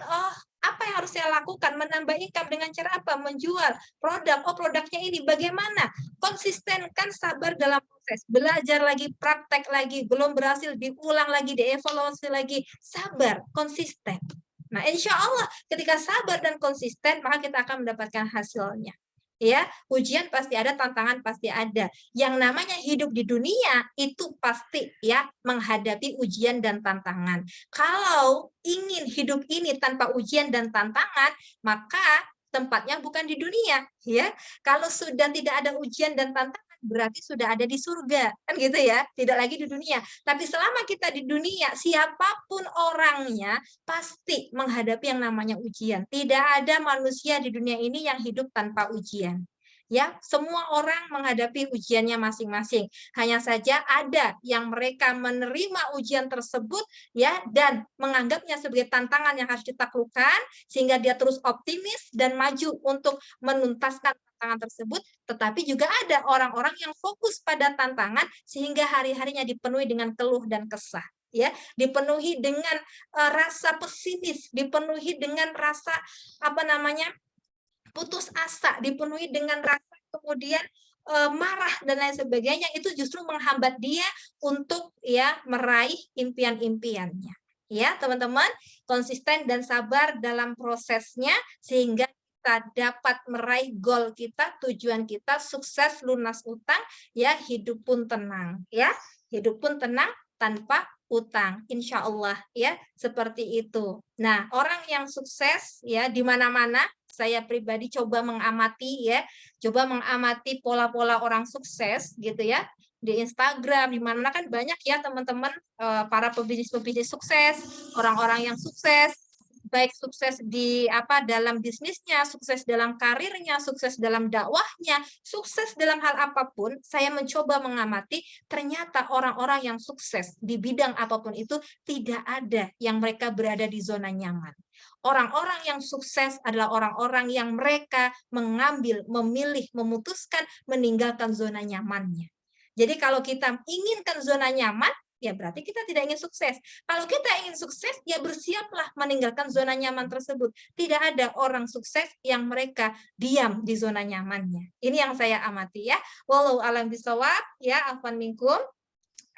apa yang harus saya lakukan? Menambah income dengan cara apa? Menjual produk. Oh, produknya ini bagaimana? Konsistenkan, sabar dalam proses. Belajar lagi, praktek lagi, belum berhasil diulang lagi, dievaluasi lagi. Sabar, konsisten. Nah, insya Allah ketika sabar dan konsisten, maka kita akan mendapatkan hasilnya. Ya, ujian pasti ada, tantangan pasti ada. Yang namanya hidup di dunia itu pasti ya menghadapi ujian dan tantangan. Kalau ingin hidup ini tanpa ujian dan tantangan, maka tempatnya bukan di dunia, ya. Kalau sudah tidak ada ujian dan tantangan, berarti sudah ada di surga, kan gitu ya, tidak lagi di dunia. Tapi selama kita di dunia, siapapun orangnya pasti menghadapi yang namanya ujian. Tidak ada manusia di dunia ini yang hidup tanpa ujian. Ya, semua orang menghadapi ujiannya masing-masing. Hanya saja ada yang mereka menerima ujian tersebut ya dan menganggapnya sebagai tantangan yang harus ditaklukkan sehingga dia terus optimis dan maju untuk menuntaskan tantangan tersebut, tetapi juga ada orang-orang yang fokus pada tantangan sehingga hari-harinya dipenuhi dengan keluh dan kesah, ya, dipenuhi dengan rasa pesimis, dipenuhi dengan rasa putus asa, dipenuhi dengan rasa kemudian marah dan lain sebagainya, itu justru menghambat dia untuk ya meraih impian-impiannya. Ya, teman-teman, konsisten dan sabar dalam prosesnya sehingga kita dapat meraih goal kita, tujuan kita, sukses lunas utang, ya hidup pun tenang, ya hidup pun tenang tanpa utang, insya Allah ya seperti itu. Nah, orang yang sukses ya di mana-mana, saya pribadi coba mengamati ya, coba mengamati pola-pola orang sukses gitu ya di Instagram, di mana kan banyak ya teman-teman para pebisnis sukses, orang-orang yang sukses, baik sukses di dalam bisnisnya, sukses dalam karirnya, sukses dalam dakwahnya, sukses dalam hal apapun, saya mencoba mengamati ternyata orang-orang yang sukses di bidang apapun itu tidak ada yang mereka berada di zona nyaman. Orang-orang yang sukses adalah orang-orang yang mereka mengambil, memilih, memutuskan meninggalkan zona nyamannya. Jadi kalau kita inginkan zona nyaman, ya berarti kita tidak ingin sukses. Kalau kita ingin sukses, ya bersiaplah meninggalkan zona nyaman tersebut. Tidak ada orang sukses yang mereka diam di zona nyamannya. Ini yang saya amati ya. Wallahu a'lam bishawab, ya afwan minkum.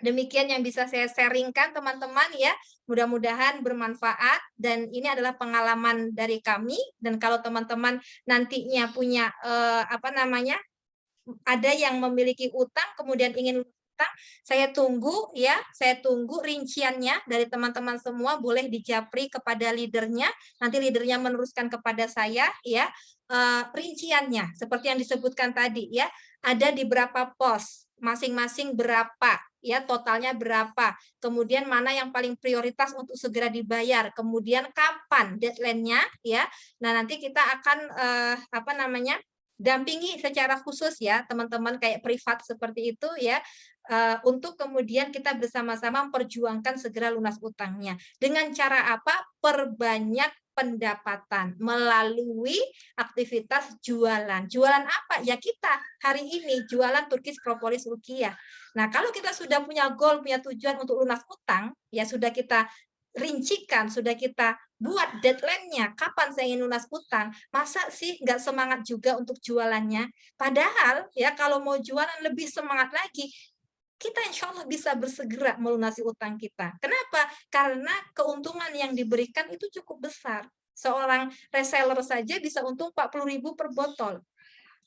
Demikian yang bisa saya sharingkan teman-teman ya. Mudah-mudahan bermanfaat dan ini adalah pengalaman dari kami, dan kalau teman-teman nantinya punya ada yang memiliki utang kemudian ingin utang, saya tunggu ya, saya tunggu rinciannya dari teman-teman semua, boleh dijapri kepada leadernya, nanti leadernya meneruskan kepada saya ya, rinciannya seperti yang disebutkan tadi ya, ada di berapa pos, masing-masing berapa ya, totalnya berapa, kemudian mana yang paling prioritas untuk segera dibayar, kemudian kapan deadline-nya ya. Nah, nanti kita akan dampingi secara khusus ya teman-teman kayak privat seperti itu ya, untuk kemudian kita bersama-sama memperjuangkan segera lunas utangnya. Dengan cara apa? Perbanyak pendapatan melalui aktivitas jualan. Jualan apa? Ya kita hari ini jualan Turkish Propolis Ruqyah. Nah, kalau kita sudah punya goal, punya tujuan untuk lunas utang, ya sudah kita rincikan, sudah kita buat deadline-nya, kapan saya ingin lunas utang, masa sih nggak semangat juga untuk jualannya? Padahal ya kalau mau jualan lebih semangat lagi, kita insya Allah bisa bersegera melunasi utang kita. Kenapa? Karena keuntungan yang diberikan itu cukup besar. Seorang reseller saja bisa untung 40.000 per botol.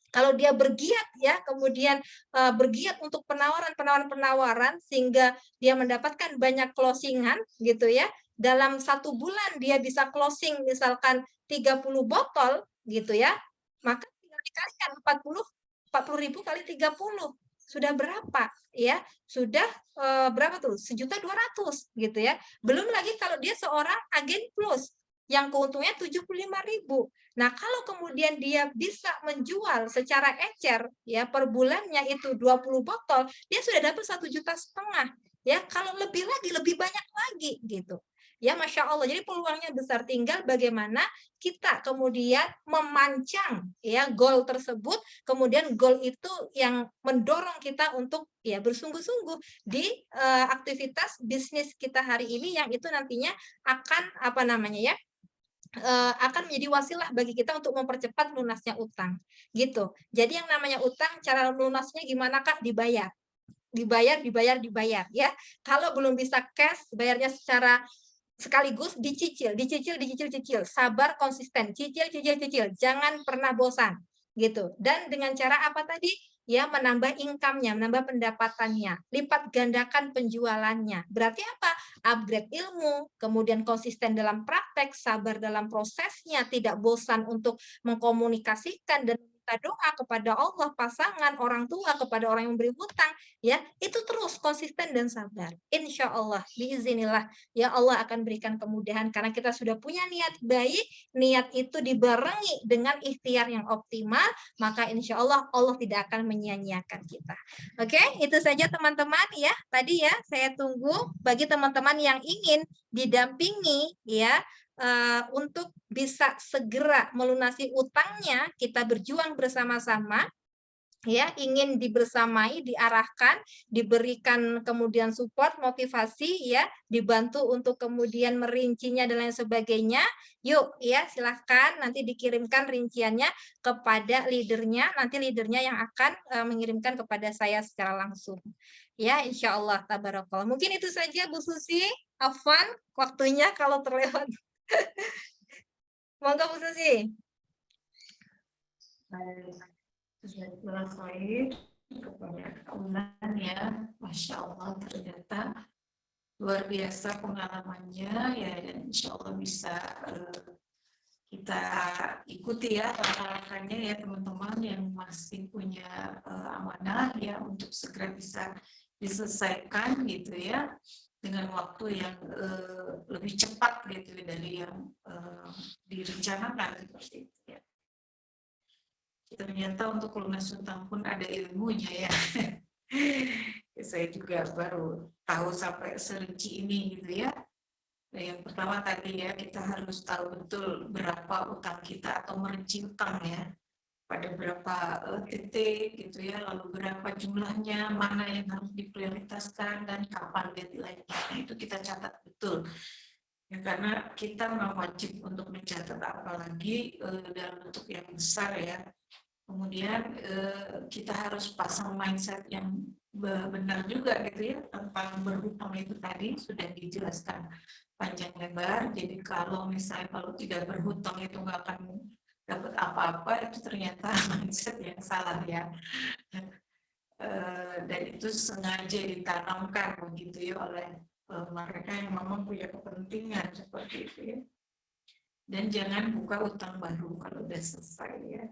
Kalau dia bergiat ya, kemudian bergiat untuk penawaran sehingga dia mendapatkan banyak closingan gitu ya. Dalam 1 bulan dia bisa closing misalkan 30 botol gitu ya. Maka tinggal dikalikan 40.000 kali 30 sudah berapa ya? Sudah berapa tuh? 1.200.000 gitu ya. Belum lagi kalau dia seorang agen plus yang keuntungannya 75.000. Nah, kalau kemudian dia bisa menjual secara encer ya per bulannya itu 20 botol, dia sudah dapat 1,5 juta. Ya, kalau lebih lagi lebih banyak lagi gitu. Ya, Masya Allah. Jadi peluangnya besar, tinggal bagaimana kita kemudian memancang ya goal tersebut, kemudian goal itu yang mendorong kita untuk ya bersungguh-sungguh di aktivitas bisnis kita hari ini yang itu nantinya akan apa namanya ya akan menjadi wasilah bagi kita untuk mempercepat lunasnya utang, gitu. Jadi yang namanya utang, cara lunasnya gimana Kak? Dibayar. Dibayar, dibayar, dibayar, ya. Kalau belum bisa cash, bayarnya secara sekaligus dicicil, dicicil, dicicil, cicil. Sabar, konsisten, cicil, cicil, cicil. Jangan pernah bosan, gitu. Dan dengan cara apa tadi? Ya, menambah income-nya, menambah pendapatannya, lipat gandakan penjualannya. Berarti apa? Upgrade ilmu, kemudian konsisten dalam praktek, sabar dalam prosesnya, tidak bosan untuk mengkomunikasikan dan minta doa kepada Allah, pasangan, orang tua, kepada orang yang memberi hutang, ya, itu terus konsisten dan sabar. Insya Allah, biiznillah, ya Allah akan berikan kemudahan karena kita sudah punya niat baik, niat itu dibarengi dengan ikhtiar yang optimal, maka insya Allah Allah tidak akan menyia-nyiakan kita. Oke, itu saja teman-teman ya. Tadi ya saya tunggu bagi teman-teman yang ingin didampingi ya untuk bisa segera melunasi utangnya, kita berjuang bersama-sama ya, ingin dibersamai, diarahkan, diberikan kemudian support, motivasi ya, dibantu untuk kemudian merincinya dan lain sebagainya. Yuk ya, silahkan nanti dikirimkan rinciannya kepada leadernya, nanti leadernya yang akan mengirimkan kepada saya secara langsung. Ya, insya Allah, tabarakallah. Mungkin itu saja Bu Susi, Afwan, waktunya kalau terlewat. Monggo Bu Susi. Jazakallah khair kepada Ulan ya, Masya Allah ternyata luar biasa pengalamannya ya, dan Insya Allah bisa kita ikuti ya langkah-langkahnya ya teman-teman yang masih punya amanah ya untuk segera bisa diselesaikan gitu ya dengan waktu yang lebih cepat gitu dari yang direncanakan seperti itu ya. Ternyata untuk lunas utang pun ada ilmunya ya. Saya juga baru tahu sampai serinci ini gitu ya. Nah, yang pertama tadi ya, kita harus tahu betul berapa utang kita atau merinci utang ya. Pada berapa titik gitu ya, lalu berapa jumlahnya, mana yang harus diprioritaskan, dan kapan deadline-nya. Nah, itu kita catat betul. Ya, karena kita memang wajib untuk mencatat, apalagi dalam bentuk yang besar ya. Kemudian kita harus pasang mindset yang benar juga gitu ya tentang berhutang. Itu tadi sudah dijelaskan panjang lebar. Jadi kalau misalnya kalau tidak berhutang itu nggak akan dapat apa-apa, itu ternyata mindset yang salah ya. Dan itu sengaja ditanamkan begitu ya oleh mereka yang memang punya kepentingan seperti itu ya. Dan jangan buka utang baru kalau udah selesai ya.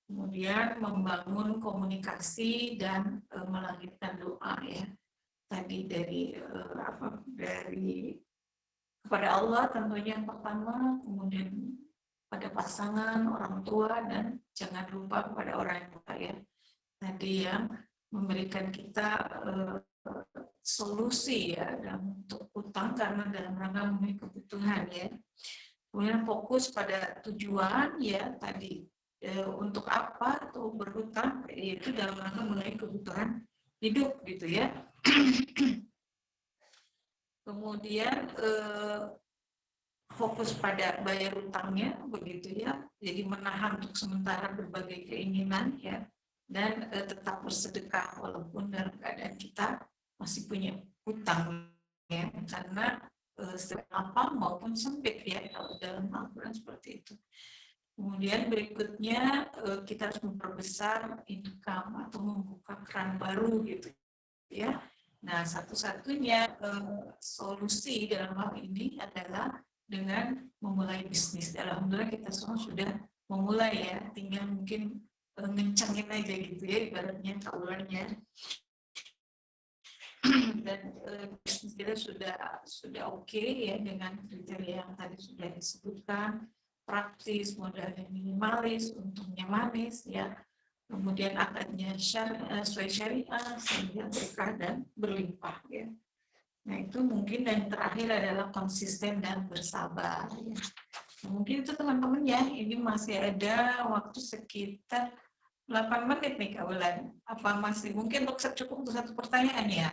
Kemudian membangun komunikasi dan melahirkan doa ya. Tadi dari dari kepada Allah tentunya yang pertama, kemudian pada pasangan, orang tua, dan jangan lupa pada orang tua ya. Tadi yang memberikan kita solusi ya dalam untuk utang karena dalam rangka memenuhi kebutuhan ya. Kemudian fokus pada tujuan ya tadi untuk apa atau berhutang yaitu dalam rangka memenuhi kebutuhan hidup gitu ya. Kemudian fokus pada bayar utangnya begitu ya, jadi menahan untuk sementara berbagai keinginan ya, dan tetap bersedekah walaupun dalam keadaan kita masih punya utang ya, karena lapang maupun sempit ya kalau dalam Al-Quran seperti itu. Kemudian berikutnya kita harus memperbesar income atau membuka keran baru gitu ya. Nah satu-satunya solusi dalam hal ini adalah dengan memulai bisnis. Alhamdulillah kita semua sudah memulai ya, tinggal mungkin ngencengin aja gitu ya, ibaratnya kaulannya. Dan bisnis kita sudah oke ya dengan kriteria yang tadi sudah disebutkan, praktis, modalnya minimalis, untungnya manis ya. Kemudian akadnya sesuai syariah sehingga berkah dan berlimpah ya. Nah itu mungkin, dan terakhir adalah konsisten dan bersabar ya. Mungkin itu teman-teman ya, ini masih ada waktu sekitar 8 menit nih Kak Ulan. Apa masih mungkin cukup untuk satu pertanyaan ya?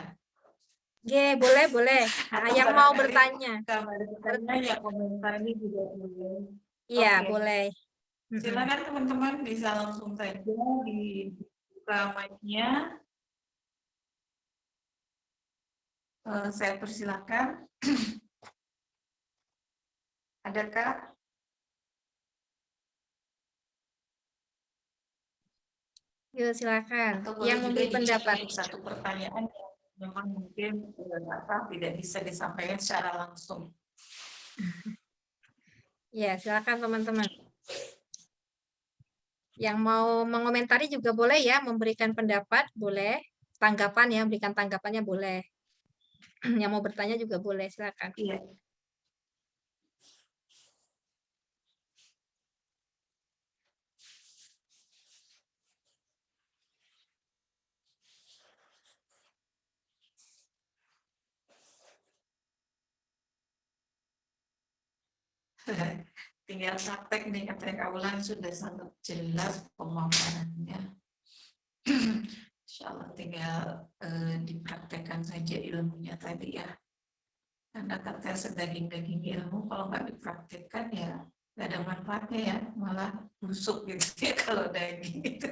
Oke, boleh. Nah, yang mau bertanya. Kalau ada pertanyaan ya komentarnya juga boleh. Iya, boleh. Silakan teman-teman bisa langsung saja dibuka mic-nya. Saya persilakan. Adakah? Yuk, silakan. Atau yang memberi pendapat. Satu pertanyaan yang memang mungkin tidak bisa disampaikan secara langsung. Ya, silakan teman-teman. Yang mau mengomentari juga boleh ya, memberikan pendapat boleh, tanggapan ya, berikan tanggapannya boleh. Yang mau bertanya juga boleh, silakan. Iya. Tinggal praktek nih, katanya Kak Ulan sudah sangat jelas pemaparannya. Insya Allah tinggal dipraktekkan saja ilmunya tadi ya. Karena kata sedaging-daging ilmu kalau nggak dipraktekkan ya nggak ada manfaatnya ya, malah busuk gitu ya kalau daging itu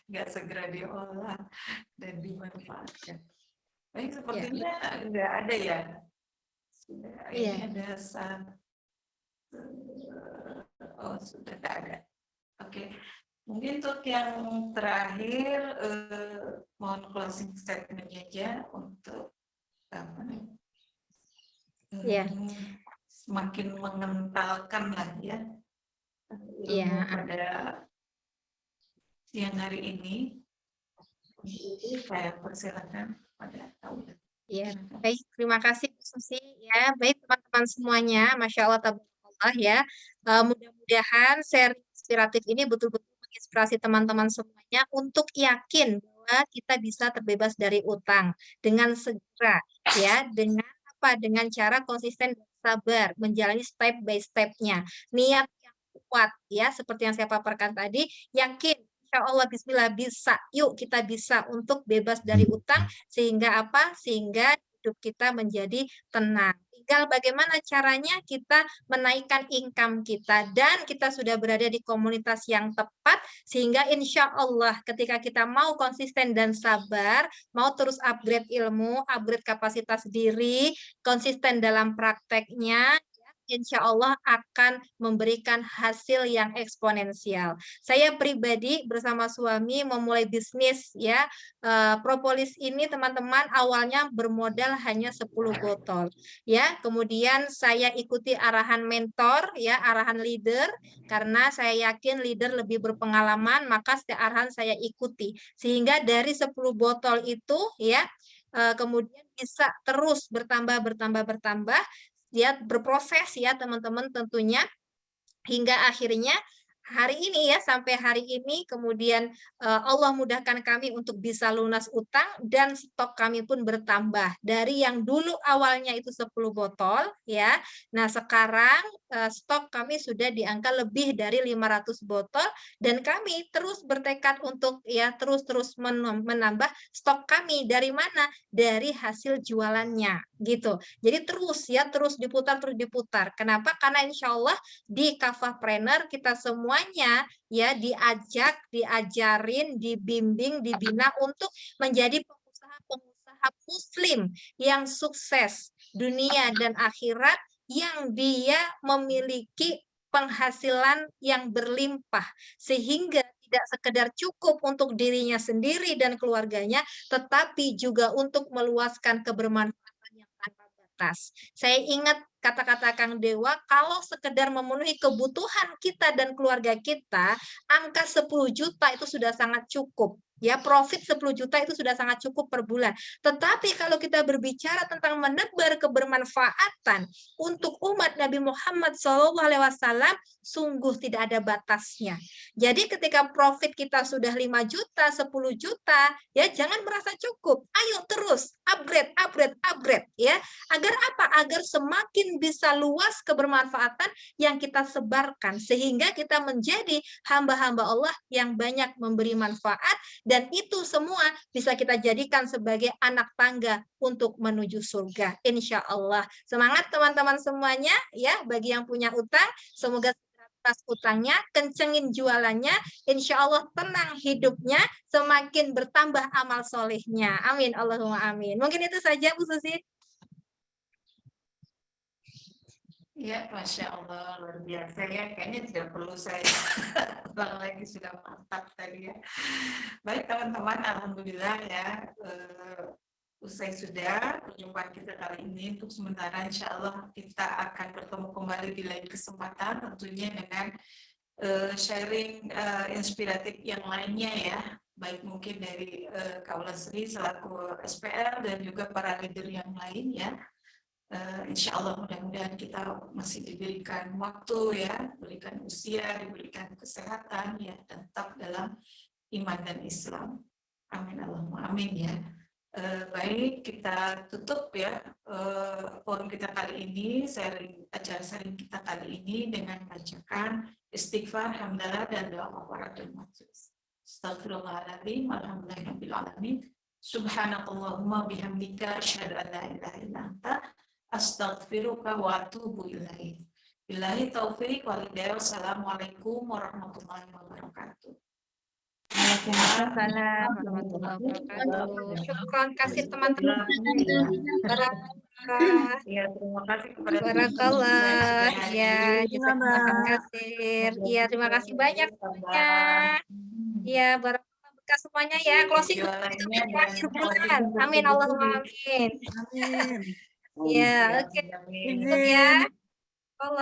nggak segera diolah dan dimanfaatkan. Baik, sepertinya nggak ada ya. Sudah, ini ada sudah tidak ada. Oke. Mungkin untuk yang terakhir mohon closing statement-nya aja untuk apa nih? Semakin mengentalkan lah ya ilmu pada siang hari ini. Jadi saya persilakan pada Aulia. Ya, baik, terima kasih Bu Susi ya. Baik teman-teman semuanya, Masya Allah tabarakallah ya. Mudah-mudahan seri inspiratif ini betul-betul menginspirasi teman-teman semuanya untuk yakin bahwa kita bisa terbebas dari utang dengan segera ya, dengan apa? Dengan cara konsisten dan sabar menjalani step by step-nya. Niat yang kuat ya, seperti yang saya paparkan tadi, yakin Insya Allah Bismillah bisa, yuk kita bisa untuk bebas dari utang sehingga apa? Sehingga hidup kita menjadi tenang. Tinggal bagaimana caranya kita menaikkan income kita dan kita sudah berada di komunitas yang tepat sehingga insya Allah ketika kita mau konsisten dan sabar, mau terus upgrade ilmu, upgrade kapasitas diri, konsisten dalam prakteknya, insya Allah akan memberikan hasil yang eksponensial. Saya pribadi bersama suami memulai bisnis ya. Propolis ini teman-teman awalnya bermodal hanya 10 botol ya. Kemudian saya ikuti arahan mentor ya, arahan leader karena saya yakin leader lebih berpengalaman, maka setiap arahan saya ikuti. Sehingga dari 10 botol itu ya kemudian bisa terus bertambah ya, berproses ya teman-teman tentunya hingga akhirnya hari ini ya, sampai hari ini kemudian Allah mudahkan kami untuk bisa lunas utang dan stok kami pun bertambah. Dari yang dulu awalnya itu 10 botol ya. Nah, sekarang stok kami sudah di angka lebih dari 500 botol dan kami terus bertekad untuk ya terus-terus menambah stok kami. Dari mana? Dari hasil jualannya gitu. Jadi terus ya, terus diputar. Kenapa? Karena insya Allah di Kafahpreneur kita semuanya ya diajak, diajarin, dibimbing, dibina untuk menjadi pengusaha-pengusaha muslim yang sukses dunia dan akhirat, yang dia memiliki penghasilan yang berlimpah sehingga tidak sekedar cukup untuk dirinya sendiri dan keluarganya, tetapi juga untuk meluaskan kebermanfaatan yang tanpa batas. Saya ingat kata-kata Kang Dewa, kalau sekedar memenuhi kebutuhan kita dan keluarga kita, angka 10 juta itu sudah sangat cukup. Ya, profit 10 juta itu sudah sangat cukup per bulan. Tetapi kalau kita berbicara tentang menebar kebermanfaatan untuk umat Nabi Muhammad SAW, sungguh tidak ada batasnya. Jadi ketika profit kita sudah 5 juta, 10 juta, ya jangan merasa cukup. Ayo terus upgrade ya. Agar apa? Agar semakin bisa luas kebermanfaatan yang kita sebarkan sehingga kita menjadi hamba-hamba Allah yang banyak memberi manfaat, dan itu semua bisa kita jadikan sebagai anak tangga untuk menuju surga. Insya Allah. Semangat teman-teman semuanya ya, bagi yang punya utang, semoga atas utangnya, kencengin jualannya, insya Allah tenang hidupnya, semakin bertambah amal solehnya. Amin, Allahumma amin. Mungkin itu saja Bu Susi. Ya, Masya Allah, luar biasa ya. Kayaknya tidak perlu saya ulang lagi, sudah mantap tadi ya. Baik teman-teman, Alhamdulillah ya. Usai sudah perjumpaan kita kali ini. Untuk sementara insya Allah kita akan bertemu kembali di lain kesempatan, tentunya dengan sharing inspiratif yang lainnya ya. Baik mungkin dari Kak Ulasri selaku SPL dan juga para leader yang lain ya. Insya Allah mudah-mudahan kita masih diberikan waktu ya, diberikan usia, diberikan kesehatan ya, dan tetap dalam iman dan Islam. Amin Allahumma amin ya. Baik, kita tutup ya forum kita kali ini, acara sharing kita kali ini dengan bacakan istighfar, hamdalah, dan doa kafaratul majlis. Astagfirullahaladzim, alhamdulillahirabbil alamin. Subhanakallahumma bihamdika asyhadu an la ilaha illa anta astaghfiruka wa atubu ilaik. Billahi taufiq wal hidayah. Wassalamualaikum warahmatullahi wabarakatuh. Waalaikumsalam warahmatullahi wabarakatuh. Syukron kasih teman-teman. Barakallah. Ya, terima kasih kepada Barakallah. Ya, jazakallah kasir. Ya, terima kasih banyak semuanya. Ya, barakallah berkah semuanya ya. Closing. Amin Allahumma amin. Amin. Ya, oke. Tutup ya.